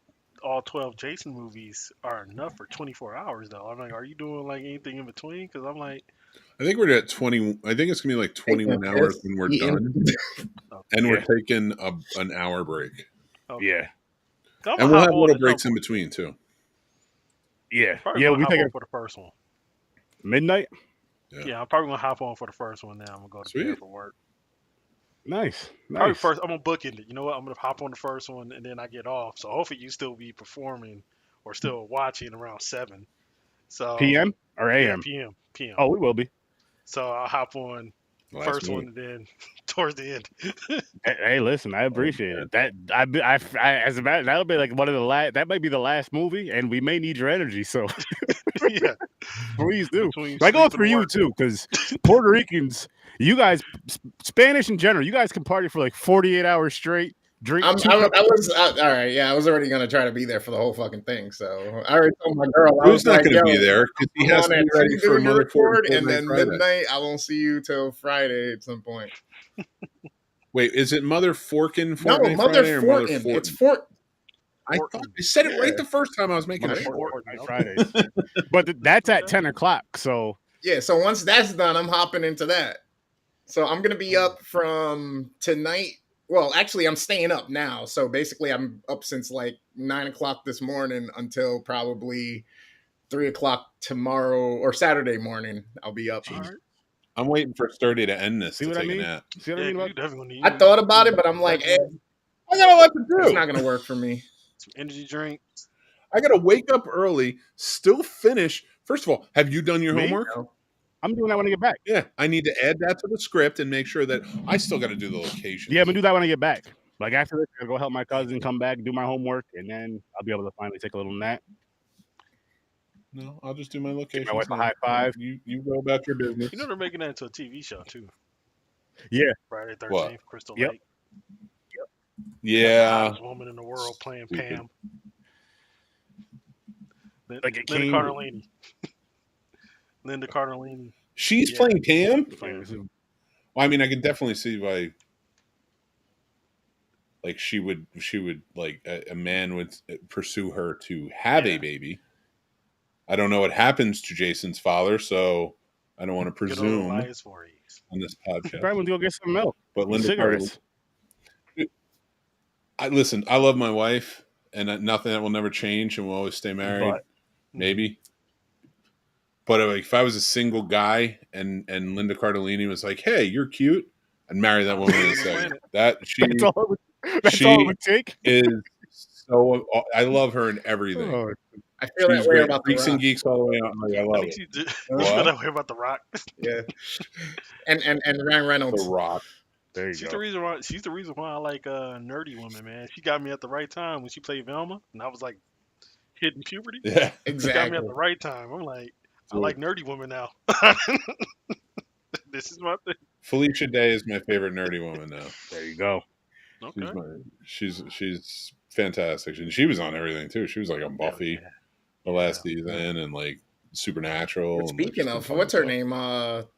Speaker 4: 12 Jason movies are enough for 24 hours though. I'm like, are you doing like anything in between? Because I'm like,
Speaker 2: I think we're at 20. I think it's gonna be like 21 hours when we're done, and we're taking an hour break.
Speaker 1: Okay. Yeah,
Speaker 2: and we'll have little breaks in between too.
Speaker 1: Yeah,
Speaker 4: probably
Speaker 1: we take it
Speaker 4: for the first one.
Speaker 1: Midnight.
Speaker 4: Yeah, I'm probably gonna hop on for the first one. Now I'm gonna go to bed for work.
Speaker 1: Nice.
Speaker 4: Probably first. I'm gonna book it. You know what? I'm gonna hop on the first one and then I get off. So hopefully you still be performing or still watching around 7. So
Speaker 1: PM or AM?
Speaker 4: Yeah, PM.
Speaker 1: Oh, we will be.
Speaker 4: So I'll hop on first one and then towards the end.
Speaker 1: Hey, listen, I appreciate it. That as a matter, that'll be like one of the last. That might be the last movie, and we may need your energy. So
Speaker 4: yeah,
Speaker 1: please do. I go for you too, because Puerto Ricans, you guys, Spanish in general, you guys can party for like 48 hours straight. Drink.
Speaker 3: I was all right. Yeah, I was already gonna try to be there for the whole fucking thing. So I already told my girl
Speaker 2: who's not gonna be there because he has to be ready for another
Speaker 3: record, and then midnight. I won't see you till Friday at some point.
Speaker 2: Wait, is it Mother Forkin?
Speaker 3: No, Mother Forkin. It's Fort.
Speaker 2: I thought I said it right the first time I was making it.
Speaker 1: Fridays, but that's at 10 o'clock. So
Speaker 3: yeah, so once that's done, I'm hopping into that. So I'm gonna be up from tonight. Well, actually, I'm staying up now. So basically, I'm up since like 9 o'clock this morning until probably 3 o'clock tomorrow or Saturday morning. I'll be up.
Speaker 2: Right. I'm waiting for Sturdy to end this.
Speaker 1: See what I mean? See what I mean?
Speaker 3: I thought about it, but I'm like, I got a lot to do. It's not going to work for me.
Speaker 4: Some energy drink.
Speaker 2: I got to wake up early, still finish. First of all, have you done your homework?
Speaker 1: I'm doing that when I get back.
Speaker 2: Yeah, I need to add that to the script and make sure that I still got to do the location.
Speaker 1: Yeah, I'm gonna do that when I get back. Like after this, I'm gonna go help my cousin, come back, do my homework, and then I'll be able to finally take a little nap.
Speaker 2: No, I'll just do my location.
Speaker 1: My wife a high five.
Speaker 2: You go about your business.
Speaker 4: You know they're making that into a TV show too.
Speaker 1: Yeah.
Speaker 4: Friday the 13th,
Speaker 2: What?
Speaker 4: Crystal
Speaker 1: Yep.
Speaker 4: Lake.
Speaker 2: Yeah.
Speaker 4: Hottest woman in the world playing
Speaker 2: Stupid.
Speaker 4: Pam.
Speaker 1: Like it
Speaker 4: Linda
Speaker 1: came-
Speaker 4: Cardellini. Linda Cardellini.
Speaker 2: She's
Speaker 4: Yeah.
Speaker 2: playing Pam?
Speaker 1: Like, this is-
Speaker 2: Well, I mean, I can definitely see why. Like she would like a man would pursue her to have a
Speaker 4: Yeah.
Speaker 2: baby. I don't know what happens to Jason's father, so I don't want to
Speaker 4: Good old
Speaker 2: presume
Speaker 4: Elias Voorhees.
Speaker 2: on this podcast.
Speaker 1: Probably went to go get some milk.
Speaker 2: But
Speaker 1: and
Speaker 2: Linda
Speaker 1: cigarettes.
Speaker 2: listen, I love my wife, and nothing that will never change, and we'll always stay married.
Speaker 1: But
Speaker 2: Maybe. But if I was a single guy and Linda Cardellini was like, "Hey, you're cute," I'd marry that woman in a second. That she
Speaker 1: that's all it would, that's
Speaker 2: she-
Speaker 1: all it would take.
Speaker 2: is so. I love her in everything.
Speaker 1: Oh,
Speaker 3: I feel
Speaker 2: She's
Speaker 3: that way
Speaker 2: great.
Speaker 3: about the
Speaker 2: Freaks and
Speaker 3: Rock.
Speaker 2: geeks all the way out. Like, I
Speaker 4: I
Speaker 2: love
Speaker 4: think
Speaker 2: it.
Speaker 4: she did.
Speaker 2: What?
Speaker 4: You feel that way about The Rock.
Speaker 3: Yeah, and Ryan Reynolds.
Speaker 2: The Rock.
Speaker 1: there you
Speaker 4: She's
Speaker 1: go.
Speaker 4: the reason why. She's the reason why I like nerdy woman, man. She got me at the right time when she played Velma, and I was like hitting puberty.
Speaker 2: Yeah.
Speaker 4: She got me
Speaker 3: Exactly.
Speaker 4: at the right time. I'm like, I like nerdy woman now. This is my thing.
Speaker 2: Felicia Day is my favorite nerdy woman now.
Speaker 1: There you go.
Speaker 4: Okay.
Speaker 2: She's fantastic, and she was on everything too. She was like on Buffy
Speaker 4: Yeah.
Speaker 2: the last season, and like Supernatural.
Speaker 3: But
Speaker 2: and, like,
Speaker 3: speaking
Speaker 2: some
Speaker 3: of,
Speaker 2: fun
Speaker 3: what's her
Speaker 2: stuff.
Speaker 3: name?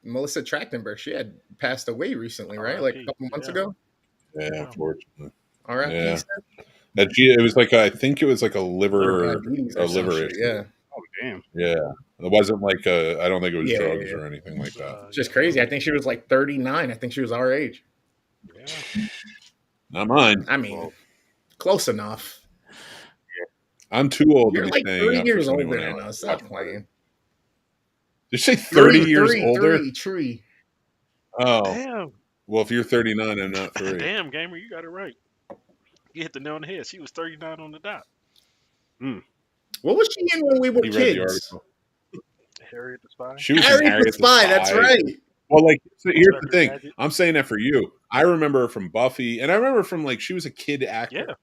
Speaker 3: Melissa Trachtenberg. She had passed away recently, right? Like a
Speaker 4: R.I.P.
Speaker 3: couple months
Speaker 4: Yeah.
Speaker 3: ago.
Speaker 2: Yeah, unfortunately.
Speaker 3: All right.
Speaker 2: Yeah. It was like I think it was like a liver issue.
Speaker 3: Yeah.
Speaker 1: Oh damn.
Speaker 2: Yeah, it wasn't like I don't think it was
Speaker 3: Yeah,
Speaker 2: drugs
Speaker 3: yeah.
Speaker 2: or anything like that.
Speaker 3: Just crazy. I think she was like 39. I think she was our age.
Speaker 4: Yeah.
Speaker 2: Not mine.
Speaker 3: I mean, close enough.
Speaker 2: I'm too old
Speaker 3: You're
Speaker 2: to be
Speaker 3: like
Speaker 2: staying
Speaker 3: 30
Speaker 2: up for
Speaker 3: years
Speaker 2: anyone
Speaker 3: older than
Speaker 2: else.
Speaker 3: us. Stop playing.
Speaker 2: Did you say 30 years older?
Speaker 3: Tree.
Speaker 2: Oh,
Speaker 4: Damn.
Speaker 2: well, if you're 39, I'm not 3.
Speaker 4: Damn, gamer, you got it right. You hit the nail on the head. She was 39 on the dot.
Speaker 3: What was she in when we were
Speaker 2: He read the
Speaker 3: kids?
Speaker 2: article.
Speaker 4: Harriet the Spy.
Speaker 2: She was in
Speaker 3: Harriet the Spy. That's right.
Speaker 2: Well, like, so here's the
Speaker 4: Inspector
Speaker 2: thing.
Speaker 4: Gadget.
Speaker 2: I'm saying that for you. I remember her from Buffy, and I remember her from like she was a kid actor.
Speaker 4: Yeah.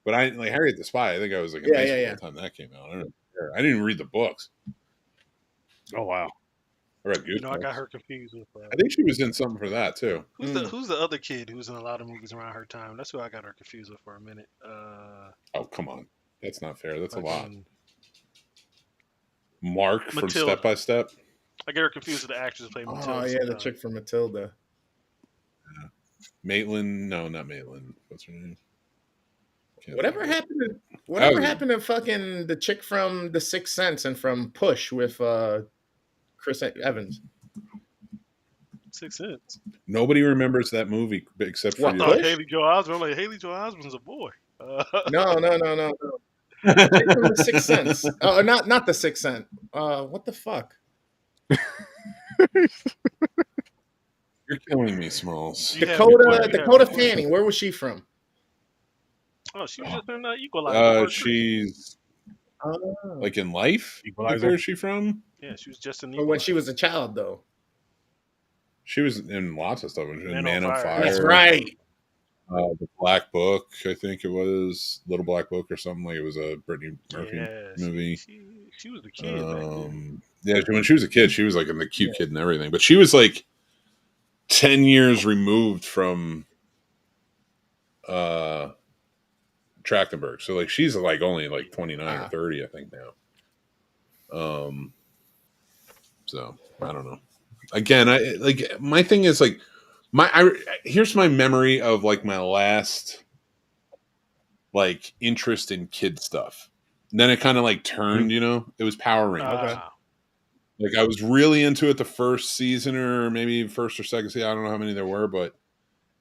Speaker 2: But I like Harriet the Spy. I think I was like in
Speaker 3: Yeah,
Speaker 2: high school
Speaker 3: yeah,
Speaker 2: by the time that came out. I didn't even read the books.
Speaker 1: Oh wow.
Speaker 2: I read
Speaker 4: You know, I
Speaker 2: Goosebumps.
Speaker 4: got her confused with.
Speaker 2: I think she was in something for that too.
Speaker 4: Who's the other kid who was in a lot of movies around her time? That's who I got her confused with for a minute.
Speaker 2: Oh, come on. That's not fair. That's a lot.
Speaker 4: fucking-
Speaker 2: Mark from
Speaker 4: Matilda.
Speaker 2: Step by Step.
Speaker 4: I get her confused with the actress who played Matilda.
Speaker 3: Oh, yeah, the
Speaker 4: sometimes.
Speaker 3: chick from Matilda.
Speaker 2: Maitland. No, not Maitland. What's her name? Can't
Speaker 3: Whatever
Speaker 2: think of it.
Speaker 3: happened to
Speaker 2: was-
Speaker 3: happened to fucking the chick from The Sixth Sense and from Push with Chris Evans?
Speaker 4: Sixth Sense.
Speaker 2: Nobody remembers that movie except for
Speaker 3: What,
Speaker 2: you.
Speaker 3: the-
Speaker 4: Oh,
Speaker 3: Push?
Speaker 4: Haley Joel Osment. I'm like, Haley Joel Osment's a boy.
Speaker 3: No. Chick from The Sixth Sense. Oh, not The Sixth Sense. What the fuck?
Speaker 2: You're killing me, Smalls.
Speaker 4: You have
Speaker 3: Dakota
Speaker 4: me playing.
Speaker 3: Dakota Fanning. Where was she from?
Speaker 4: Oh, she was just in Equalizer.
Speaker 2: She's
Speaker 3: Oh.
Speaker 2: like in Life. Like,
Speaker 1: Equalizer.
Speaker 2: where is she from?
Speaker 4: Yeah, she was just in
Speaker 3: But when she was a child, though.
Speaker 2: She was in lots of stuff. She was in
Speaker 4: Man
Speaker 2: Man
Speaker 4: on
Speaker 2: on
Speaker 4: Fire.
Speaker 2: Fire.
Speaker 3: That's right.
Speaker 2: The Black Book, I think it was Little Black Book or something. Like it was a Brittany Murphy movie.
Speaker 4: She was the kid. back then.
Speaker 2: Yeah, when she was a kid, she was like in the cute kid and everything. But she was like 10 years removed from Trachtenberg. So like she's like only like 29 or 30, I think now. So I don't know. Again, I like my thing is like here's my memory of like my last like interest in kid stuff. And then it kind of like turned, you know, it was Power Rangers.
Speaker 4: Ah,
Speaker 2: Like I was really into it the first season or maybe first or second season. I don't know how many there were, but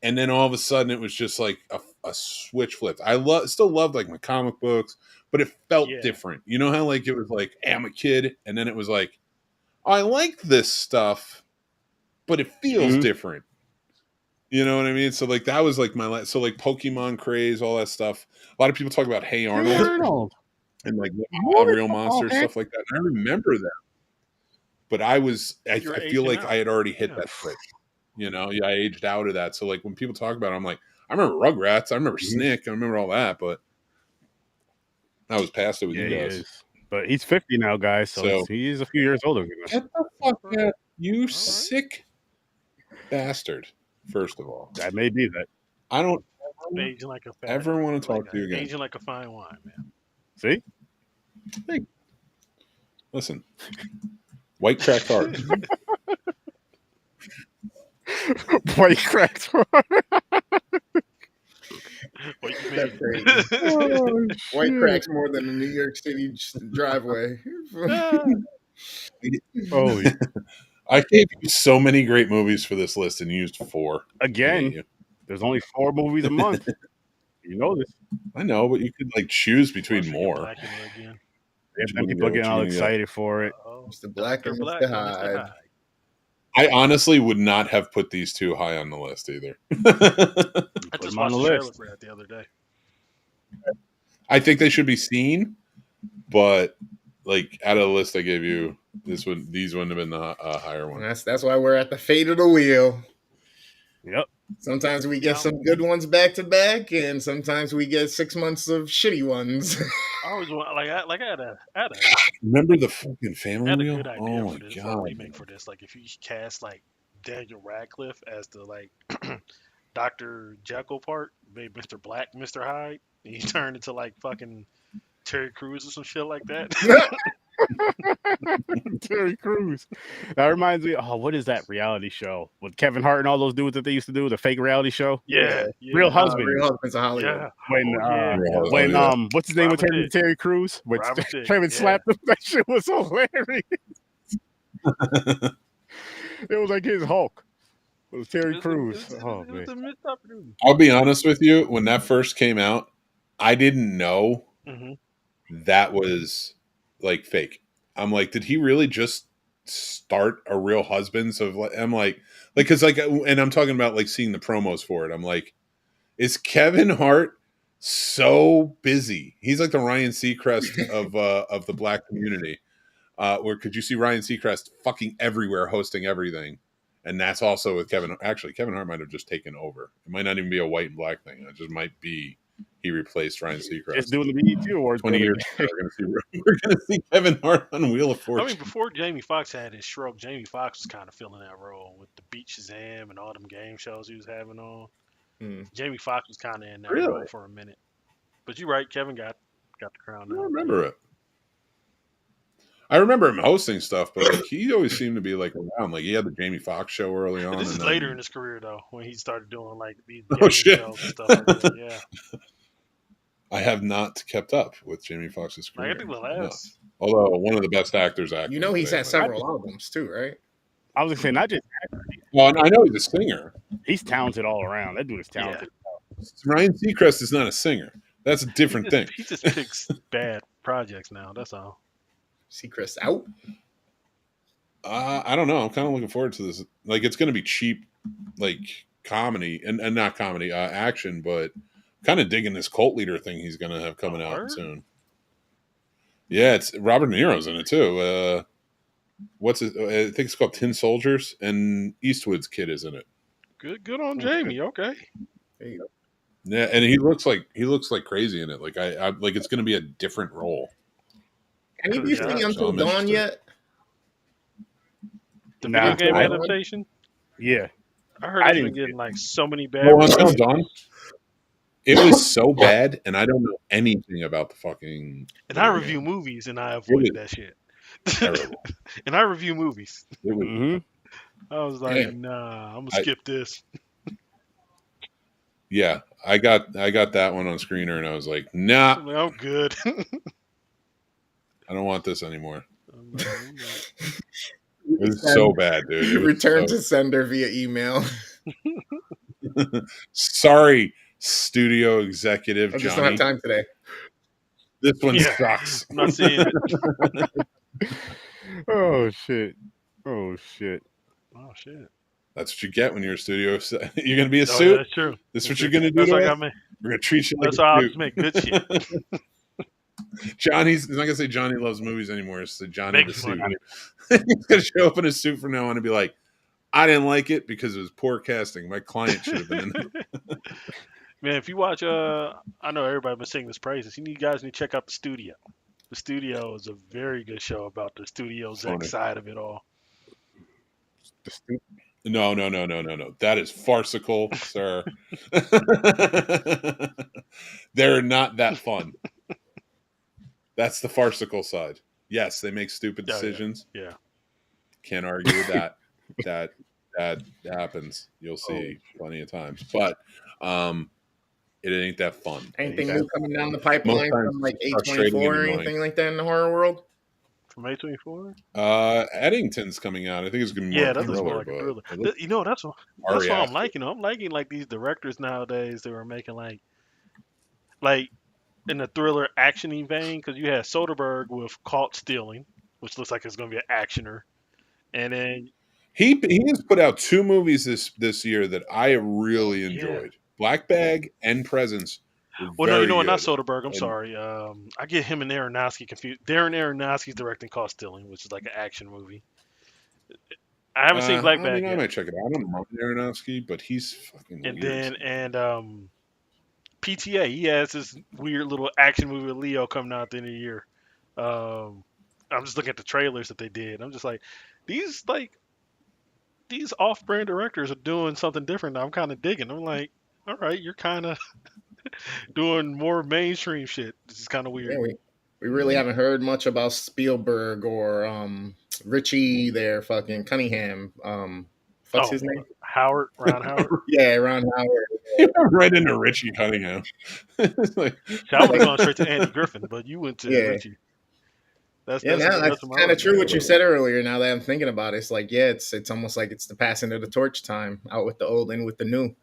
Speaker 2: and then all of a sudden it was just like a switch flipped. I still loved like my comic books, but it felt different. You know how like it was like, hey, I'm a kid, and then it was like, oh, I like this stuff, but it feels different. You know what I mean? So like that was like my last. So like Pokemon craze, all that stuff. A lot of people talk about Hey Arnold.
Speaker 1: Arnold.
Speaker 2: And like
Speaker 1: What?
Speaker 2: Real Monsters,
Speaker 1: Okay.
Speaker 2: stuff like that. And I remember that. but I
Speaker 4: You're
Speaker 2: feel
Speaker 4: aging
Speaker 2: like
Speaker 4: out.
Speaker 2: I had already hit
Speaker 4: Yeah.
Speaker 2: that switch. Yeah, I aged out of that. So like when people talk about it, I'm like, I remember Rugrats, I remember Snick, I remember all that, but I was past it with
Speaker 1: Yeah,
Speaker 2: you
Speaker 1: he
Speaker 2: guys.
Speaker 1: is. But he's 50 now, guys. So, he's a few years older than us.
Speaker 2: Get the fuck out, you
Speaker 4: right.
Speaker 2: sick bastard. First of all,
Speaker 1: That may be that.
Speaker 2: I don't
Speaker 4: Aging like a
Speaker 2: ever want to talk to you again.
Speaker 4: Aging like a fine wine, man.
Speaker 1: See?
Speaker 2: Hey, listen, white cracked heart.
Speaker 1: White cracked.
Speaker 4: Well, you
Speaker 3: That's
Speaker 4: made
Speaker 3: crazy.
Speaker 4: it.
Speaker 3: White cracks more than a New York City driveway.
Speaker 1: Holy.
Speaker 2: I gave you so many great movies for this list and used 4. I hate
Speaker 1: Again,
Speaker 2: you.
Speaker 1: there's only 4 movies a month. You know this.
Speaker 2: I know, but you could like choose between
Speaker 4: Once we get
Speaker 2: more.
Speaker 4: Blackula again.
Speaker 1: And
Speaker 2: What
Speaker 1: then
Speaker 2: you
Speaker 1: people are
Speaker 2: gonna
Speaker 1: getting all
Speaker 2: get?
Speaker 1: excited for it.
Speaker 4: Uh-oh.
Speaker 3: Mr. Black and
Speaker 4: Black
Speaker 3: Mr.
Speaker 4: and Mr.
Speaker 3: Hyde.
Speaker 2: I honestly would not have put these 2 high on the list either.
Speaker 4: I
Speaker 1: Put
Speaker 4: just
Speaker 1: them on
Speaker 4: watched
Speaker 1: the
Speaker 4: the trailer
Speaker 1: list.
Speaker 4: for that the other day.
Speaker 2: I think they should be seen, but like out of the list I gave you, these wouldn't have been the higher one.
Speaker 3: That's why we're at the fate of the wheel.
Speaker 1: Yep.
Speaker 3: Sometimes we get some good ones back to back, and sometimes we get 6 months of shitty ones.
Speaker 4: I always want I had a
Speaker 2: Remember the fucking Family Wheel?
Speaker 4: good idea
Speaker 2: Oh
Speaker 4: for
Speaker 2: my
Speaker 4: this for a
Speaker 2: god!
Speaker 4: remake for this. Like if you cast like Daniel Radcliffe as the like Dr. Jekyll part, made Mr. Black, Mr. Hyde, and he turned into like fucking Terry Crews or some shit like that.
Speaker 1: Terry Crews. That reminds me. Oh, what is that reality show with Kevin Hart and all those dudes that they used to do? The fake reality show.
Speaker 4: yeah.
Speaker 1: Real Husbands.
Speaker 3: Real Husbands of Hollywood.
Speaker 4: Yeah.
Speaker 1: When
Speaker 2: yeah.
Speaker 1: what's his name
Speaker 4: Robert
Speaker 1: would turn
Speaker 4: Dick.
Speaker 1: into Terry Crews? When
Speaker 4: Robert Dick,
Speaker 1: Kevin
Speaker 4: yeah.
Speaker 1: slapped him. That shit was hilarious. It was like his Hulk. It was Terry Crews. Oh
Speaker 4: It was a
Speaker 1: man.
Speaker 4: missed opportunity.
Speaker 2: I'll be honest with you. When that first came out, I didn't know
Speaker 4: Mhm.
Speaker 2: that was like fake. I'm like, did he really just start a Real Husbands of like? I'm like, because like, and I'm talking about like seeing the promos for it. I'm like, is Kevin Hart so busy? He's like the Ryan Seacrest of the black community. Where could you see Ryan Seacrest fucking everywhere, hosting everything? And that's also with Kevin. Actually, Kevin Hart might have just taken over. It might not even be a white and black thing. It just might be he replaced Ryan Seacrest.
Speaker 1: Just doing the BET Awards.
Speaker 2: 20 years ago, we're gonna see Kevin Hart on Wheel of Fortune.
Speaker 4: I mean, before Jamie Foxx had his stroke, Jamie Foxx was kind of filling that role with the Beat Shazam and all them game shows he was having on. Jamie Foxx was kind of in that role for a minute. But you're right, Kevin got the crown
Speaker 2: I
Speaker 4: now.
Speaker 2: remember it. I remember him hosting stuff, but like he always seemed to be like around. Like he had the Jamie Foxx show early on.
Speaker 4: This is
Speaker 2: and then-
Speaker 4: later in his career though, when he started doing like these
Speaker 2: Oh,
Speaker 4: game
Speaker 2: shit.
Speaker 4: shows and stuff like that. Yeah,
Speaker 2: I have not kept up with Jamie Foxx's career.
Speaker 4: like I think the last.
Speaker 2: Although one of the best actors acting.
Speaker 3: You know he's
Speaker 2: today,
Speaker 3: had
Speaker 2: like-
Speaker 3: several albums too, right?
Speaker 1: I was gonna say not just
Speaker 2: Well, I know he's a singer.
Speaker 1: he's talented all around. That dude is talented.
Speaker 2: Ryan Seacrest is not a singer. That's a different thing.
Speaker 4: He just picks bad projects now. That's all.
Speaker 3: Seacrest out.
Speaker 2: I don't know. I'm kind of looking forward to this. Like, it's going to be cheap, like comedy and not comedy, action, but kind of digging this cult leader thing he's going to have coming out
Speaker 4: word?
Speaker 2: soon. Yeah, it's Robert De Niro's in it too. What's it? I think it's called Tin Soldiers, and Eastwood's kid is in it.
Speaker 4: Good on Jamie. Okay.
Speaker 3: There you go.
Speaker 2: Yeah, and he looks like crazy in it. Like I like it's going to be a different role.
Speaker 3: Have you
Speaker 4: Yeah.
Speaker 3: seen Until
Speaker 2: I'm
Speaker 3: Dawn
Speaker 2: interested.
Speaker 3: yet?
Speaker 4: The
Speaker 1: Nah,
Speaker 4: video game
Speaker 2: I-
Speaker 4: adaptation.
Speaker 1: Yeah.
Speaker 4: I heard
Speaker 1: I
Speaker 4: it's
Speaker 1: didn't
Speaker 4: been getting like so many bad.
Speaker 2: Well,
Speaker 4: reviews.
Speaker 2: Until Dawn. It was so bad, and I don't know anything about the fucking.
Speaker 4: And I review movies, and I avoid
Speaker 2: was
Speaker 4: that shit.
Speaker 2: terrible.
Speaker 4: And I review movies.
Speaker 2: It was
Speaker 1: hmm
Speaker 4: I was like,
Speaker 3: Damn.
Speaker 4: nah, I'm gonna
Speaker 2: I-
Speaker 4: skip this.
Speaker 2: Yeah, I got that one on screener, and I was like, nah,
Speaker 4: I'm, like, I'm good.
Speaker 2: I don't want this anymore.
Speaker 4: I'm like, I'm like,
Speaker 2: It was so bad, dude. It was
Speaker 3: Return
Speaker 2: so-
Speaker 3: to sender via email.
Speaker 2: Sorry, studio executive
Speaker 3: I just don't have
Speaker 2: Johnny.
Speaker 3: time today.
Speaker 2: This one
Speaker 4: Yeah.
Speaker 2: sucks.
Speaker 4: I'm not seeing it.
Speaker 1: Oh shit. Oh shit.
Speaker 4: Oh shit.
Speaker 2: That's what you get when you're a studio. You're gonna be a
Speaker 4: Oh,
Speaker 2: suit.
Speaker 4: yeah, that's true.
Speaker 2: This is what you're gonna do.
Speaker 4: That's
Speaker 2: to
Speaker 4: like
Speaker 2: us?
Speaker 4: I mean.
Speaker 2: We're gonna treat you like
Speaker 4: That's
Speaker 2: a
Speaker 4: how I
Speaker 2: suit.
Speaker 4: just make good shit.
Speaker 2: Johnny's not gonna say Johnny loves movies anymore. It's the Johnny the
Speaker 4: Makes
Speaker 2: suit.
Speaker 4: money.
Speaker 2: He's gonna show up in a suit from now on and be like, I didn't like it because it was poor casting. My client should have been in it.
Speaker 4: Man, if you watch, I know everybody been singing his praises. You guys need to check out The Studio. The Studio is a very good show about the Studio Zach
Speaker 2: Funny.
Speaker 4: side of it all.
Speaker 2: No. That is farcical, sir. They're not that fun. That's the farcical side. Yes, they make stupid decisions.
Speaker 4: Yeah.
Speaker 2: Can't argue with that. That happens. You'll see plenty of times. But it ain't that fun.
Speaker 3: Anything new coming down the pipeline from like A24 or anything like that in the horror world?
Speaker 4: From A24?
Speaker 2: Eddington's coming out. I think it's gonna be more
Speaker 4: that's
Speaker 2: thriller,
Speaker 4: more like a thriller. You know, that's what I'm liking. I'm liking like these directors nowadays that are making like in the thriller actiony vein, because you had Soderbergh with Caught Stealing, which looks like it's gonna be an actioner, and then
Speaker 2: he has put out 2 movies this year that I have really enjoyed. Black Bag and Presence.
Speaker 4: Well, no, you know what? Not Soderbergh. I'm sorry. I get him and Aronofsky confused. Darren Aronofsky's directing Caught Stealing, which is like an action movie. I haven't seen Black Bag yet.
Speaker 2: I might check it out. I don't mind Aronofsky, but he's fucking weird.
Speaker 4: And PTA, he has this weird little action movie with Leo coming out at the end of the year. I'm just looking at the trailers that they did. I'm just like, these off-brand directors are doing something different. I'm kind of digging. I'm like, all right, you're kind of doing more mainstream shit. This is kind of weird.
Speaker 3: Yeah, we really haven't heard much about Spielberg or Richie there, fucking Cunningham. What's his name?
Speaker 4: Ron Howard.
Speaker 3: Yeah, Ron Howard.
Speaker 2: Right into Richie Cunningham.
Speaker 4: I would have gone straight to Andy Griffin, but you went to Richie. That's
Speaker 3: kind of true what you said earlier. Now that I'm thinking about it, it's like, it's almost like it's the passing of the torch time, out with the old and with the new.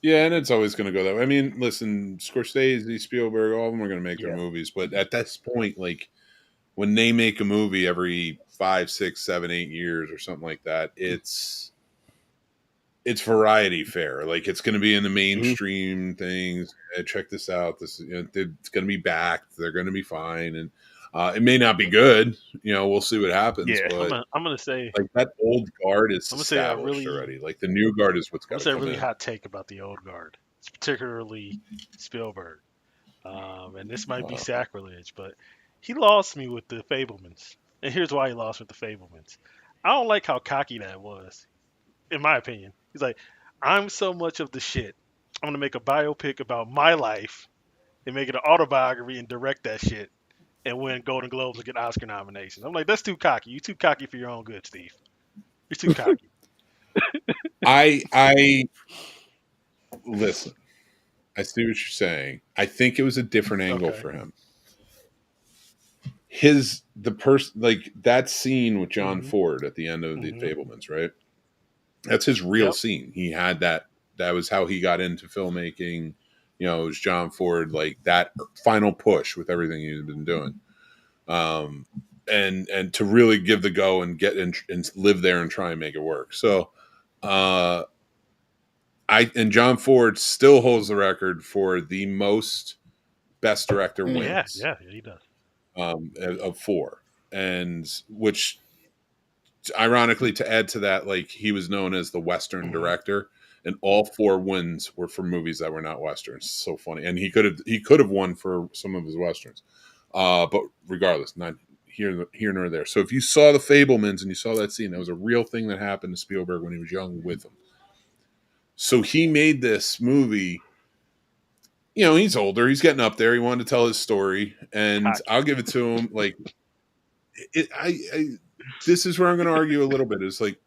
Speaker 2: Yeah, and it's always going to go that way. I mean, listen, Scorsese, Spielberg, all of them are going to make their movies. But at this point, like, when they make a movie every 5, 6, 7, 8 years or something like that, it's variety fare. Like, it's going to be in the mainstream things. Check this out. This it's going to be backed. They're going to be fine. And it may not be good. We'll see what happens.
Speaker 4: Yeah,
Speaker 2: but
Speaker 4: I'm going to say,
Speaker 2: like, that old guard is established already. Like, the new guard is what's got to come in.
Speaker 4: I'm going to say a really hot take about the old guard. It's particularly Spielberg. And this might be sacrilege, but he lost me with the Fabelmans. And here's why he lost with the Fabelmans. I don't like how cocky that was, in my opinion. He's like, I'm so much of the shit. I'm going to make a biopic about my life and make it an autobiography and direct that shit and win Golden Globes and get Oscar nominations. I'm like, that's too cocky. You're too cocky for your own good, Steve. You're too cocky.
Speaker 2: I listen. I see what you're saying. I think it was a different angle for him. That scene with John Ford at the end of the Fabelmans, right? That's his real scene. He had that. That was how he got into filmmaking. It was John Ford, like that final push with everything he's been doing. And to really give the go and get in and live there and try and make it work. So, John Ford still holds the record for the most Best Director wins.
Speaker 4: Yeah, he does.
Speaker 2: Of 4, and which, ironically, to add to that, like, he was known as the Western director, and all 4 wins were for movies that were not Westerns. So funny, and he could have won for some of his Westerns, but regardless, not here nor there. So if you saw the Fabelmans and you saw that scene, that was a real thing that happened to Spielberg when he was young with him. So he made this movie. He's older. He's getting up there. He wanted to tell his story, and I'll give it to him. Like, this is where I'm going to argue a little bit. Is like,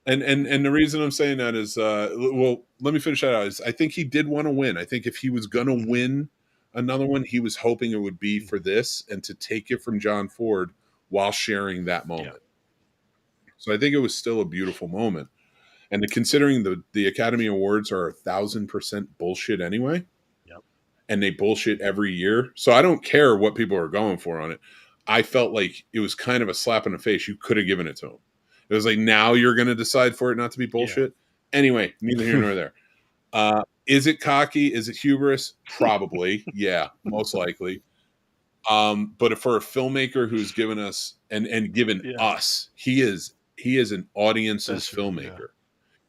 Speaker 2: and the reason I'm saying that is, well, let me finish that out. Is I think he did want to win. I think if he was going to win another one, he was hoping it would be for this and to take it from John Ford while sharing that moment. Yeah. So I think it was still a beautiful moment, and considering the Academy Awards are 1,000% bullshit anyway. And they bullshit every year. So I don't care what people are going for on it. I felt like it was kind of a slap in the face. You could have given it to him. It was like, now you're going to decide for it not to be bullshit. Yeah. Anyway, neither here nor there. Is it cocky? Is it hubris? Probably. Yeah, most likely. But for a filmmaker who's given us and given us, he is an audience's filmmaker.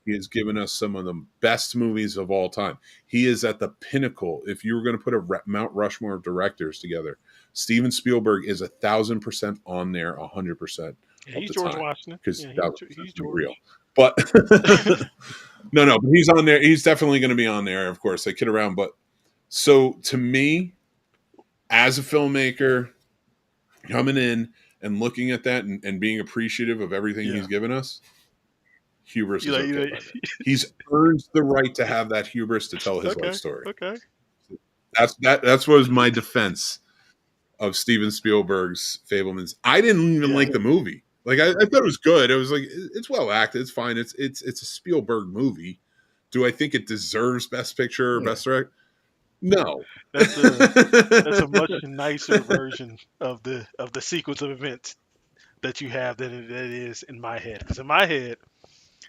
Speaker 2: He has given us some of the best movies of all time. He is at the pinnacle. If you were going to put a Mount Rushmore of directors together, Steven Spielberg is 1,000% on there, 100%.
Speaker 4: He's George Washington
Speaker 2: because
Speaker 4: he's George.
Speaker 2: real. But no, but he's on there. He's definitely going to be on there. Of course, I kid around, but so to me, as a filmmaker, coming in and looking at that and being appreciative of everything he's given us, hubris is okay. He's earned the right to have that hubris to tell his life story.
Speaker 4: Okay,
Speaker 2: that's what was my defense of Steven Spielberg's Fabelmans. I didn't even like the movie. Like I thought it was good. It was like it's well acted. It's fine. It's a Spielberg movie. Do I think it deserves Best Picture or Best Director? No.
Speaker 4: That's a much nicer version of the sequence of events that you have than it is in my head. Because in my head,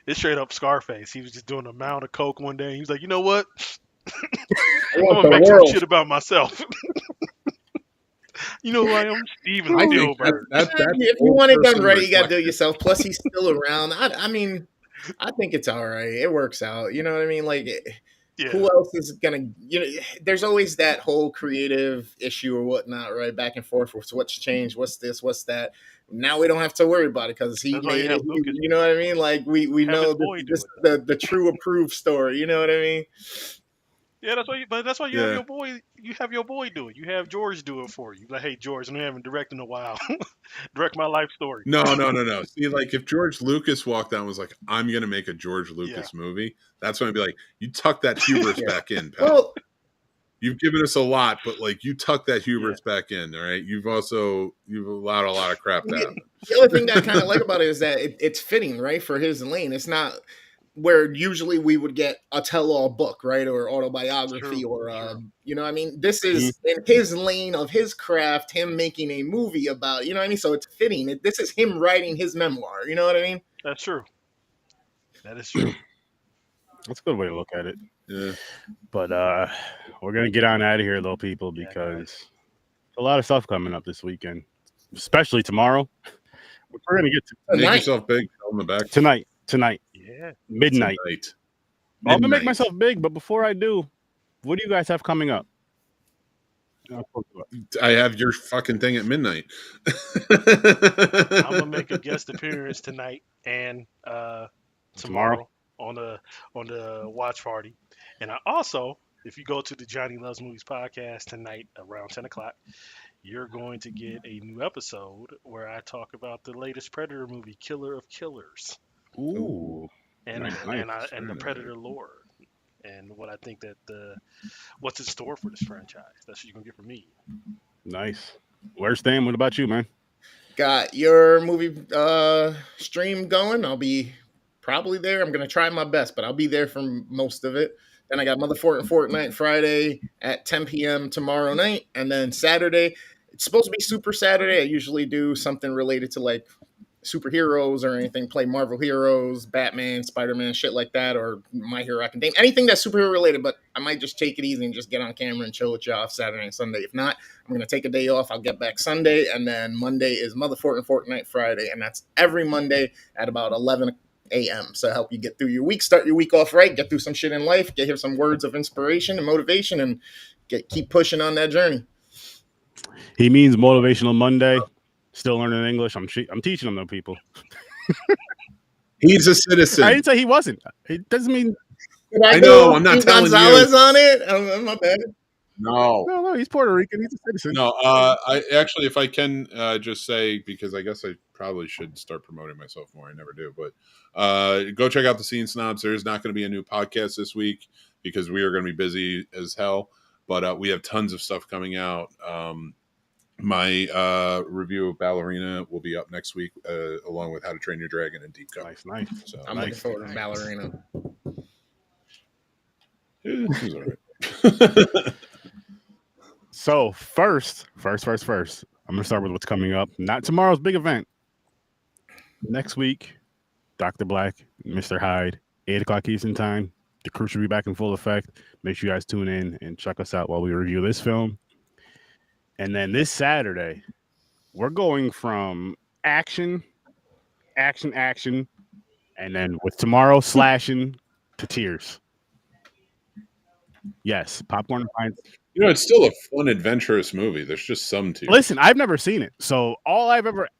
Speaker 4: it's straight up Scarface. He was just doing a mound of coke one day. And he was like, you know what? I'm gonna make some shit about myself. You know who I am? Steven Spielberg.
Speaker 3: If you want it done right, you got to do it yourself. Plus, he's still around. I mean, I think it's all right. It works out. You know what I mean? Like, who else is going to, there's always that whole creative issue or whatnot, right? Back and forth with what's changed, what's this, what's that. Now we don't have to worry about it because he made it. You know what I mean? Like, we know this is the true approved story. You know what I mean?
Speaker 4: Yeah, that's why you have your boy. You have your boy do it. You have George do it for you. Like, hey, George, I haven't directed in a while. Direct my life story.
Speaker 2: No. See, like if George Lucas walked out and was like, "I'm going to make a George Lucas movie," that's when I'd be like, "You tuck that hubris back in, pal. Well, you've given us a lot, but like you tuck that hubris back in. All right. You've allowed a lot of crap to happen."
Speaker 3: The other thing that I kind of like about it is that it's fitting, right, for his lane. It's not where usually we would get a tell-all book, right, or autobiography, or you know what I mean? This is in his lane of his craft, him making a movie about, you know what I mean? So it's fitting. This is him writing his memoir, you know what I mean?
Speaker 4: That's true. That is true.
Speaker 1: That's a good way to look at it.
Speaker 2: Yeah.
Speaker 1: But we're gonna get on out of here, little people, because a lot of stuff coming up this weekend, especially tomorrow. We're gonna get to
Speaker 2: make yourself big on the back
Speaker 1: tonight.
Speaker 4: Yeah,
Speaker 1: midnight. I'm gonna make myself big, but before I do, what do you guys have coming up?
Speaker 2: I have your fucking thing at midnight.
Speaker 4: I'm gonna make a guest appearance tonight and tomorrow on the watch party. And I also, if you go to the Johnny Loves Movies podcast tonight around 10 o'clock, you're going to get a new episode where I talk about the latest Predator movie, Killer of Killers.
Speaker 1: Ooh.
Speaker 4: And the Predator lore, and what I think that what's in store for this franchise. That's what you're gonna get from me.
Speaker 1: Nice. Worst Damn, what about you, man?
Speaker 3: Got your movie stream going. I'll be probably there. I'm gonna try my best, but I'll be there for most of it. Then I got Motherfucking Fortnite Friday at 10 p.m. tomorrow night, and then Saturday. It's supposed to be Super Saturday. I usually do something related to like superheroes or anything, play Marvel heroes, Batman, Spider-Man, shit like that, or My Hero Academia, anything that's superhero related. But I might just take it easy and just get on camera and chill with y'all off Saturday and Sunday. If not, I'm gonna take a day off. I'll get back Sunday, and then Monday is Motherfucking Fortnite Friday, and that's every Monday at about 11 a.m. So help you get through your week, start your week off right, get through some shit in life, hear some words of inspiration and motivation, and keep pushing on that journey.
Speaker 1: He means Motivational Monday. Still learning English. I'm teaching them, though, people.
Speaker 2: He's a citizen.
Speaker 1: I didn't say he wasn't. It doesn't mean.
Speaker 2: I know. I'm not telling
Speaker 3: Gonzalez
Speaker 2: you.
Speaker 3: on it. I'm not bad.
Speaker 2: No.
Speaker 1: He's Puerto Rican. He's a citizen.
Speaker 2: No. I actually, if I can just say, because I guess I probably should start promoting myself more. I never do, but go check out the Scene Snobs. There is not going to be a new podcast this week because we are going to be busy as hell. But we have tons of stuff coming out. My review of Ballerina will be up next week, along with How to Train Your Dragon and Deep Cut.
Speaker 1: Nice.
Speaker 3: So I'm looking forward to Ballerina.
Speaker 2: He's all right.
Speaker 1: So first, I'm gonna start with what's coming up. Not tomorrow's big event. Next week, Dr. Black, Mr. Hyde, 8 o'clock Eastern time, The crew should be back in full effect. Make sure you guys tune in and check us out while we review this film. And then this Saturday, we're going from action, and then with tomorrow slashing to tears. Yes, popcorn and pints.
Speaker 2: You know, it's still a fun, adventurous movie. There's just some tears.
Speaker 1: Listen, I've never seen it, so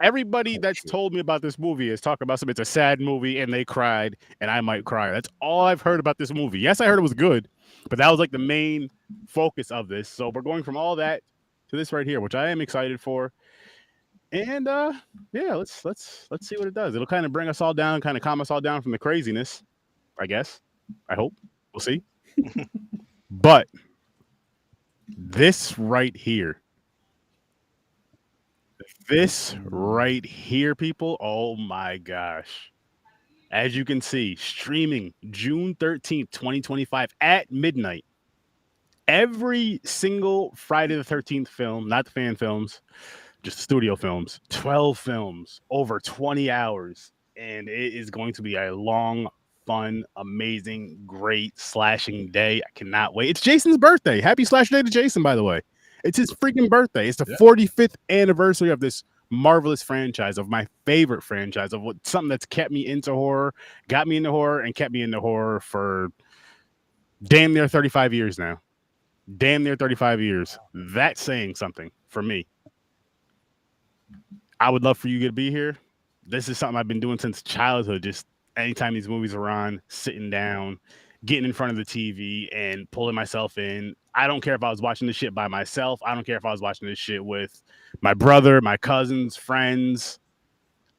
Speaker 1: everybody that's told me about this movie is talking about something. It's a sad movie, and they cried, and I might cry. That's all I've heard about this movie. Yes, I heard it was good, but that was like the main focus of this. So we're going from all that to this right here, which I am excited for. And yeah, let's see what it does. It'll kind of bring us all down, kind of calm us all down from the craziness, I guess. I hope. We'll see. But this right here, people, oh my gosh. As you can see, streaming June 13th, 2025 at midnight. Every single Friday the 13th film, not the fan films, just the studio films, 12 films, over 20 hours. And it is going to be a long, fun, amazing, great slashing day. I cannot wait. It's Jason's birthday. Happy slash day to Jason, by the way. It's his freaking birthday. It's the 45th anniversary of this marvelous franchise, of my favorite franchise, of something that's kept me into horror, got me into horror, and kept me into horror for damn near 35 years now. Damn near 35 years. That's saying something for me. I would love for you to be here. This is something I've been doing since childhood. Just anytime these movies are on, sitting down, getting in front of the TV and pulling myself in. I don't care if I was watching this shit by myself. I don't care if I was watching this shit with my brother, my cousins, friends.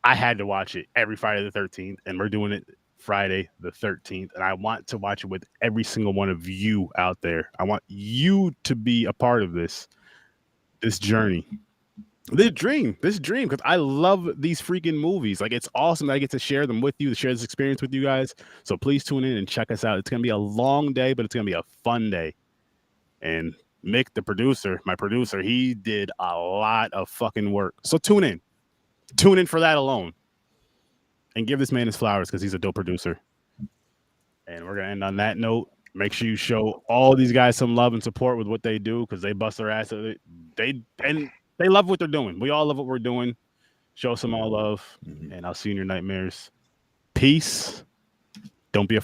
Speaker 1: I had to watch it every Friday the 13th, and we're doing it Friday the 13th. And I want to watch it with every single one of you out there. I want you to be a part of this journey. This dream, because I love these freaking movies. Like, it's awesome that I get to share them with you, to share this experience with you guys. So please tune in and check us out. It's going to be a long day, but it's going to be a fun day. And Mick, my producer, he did a lot of fucking work. So tune in for that alone, and give this man his flowers, because he's a dope producer. And we're going to end on that note. Make sure you show all these guys some love and support with what they do, because they bust their ass. They love what they're doing. We all love what we're doing. Show some all love, and I'll see you in your nightmares. Peace. Don't be afraid.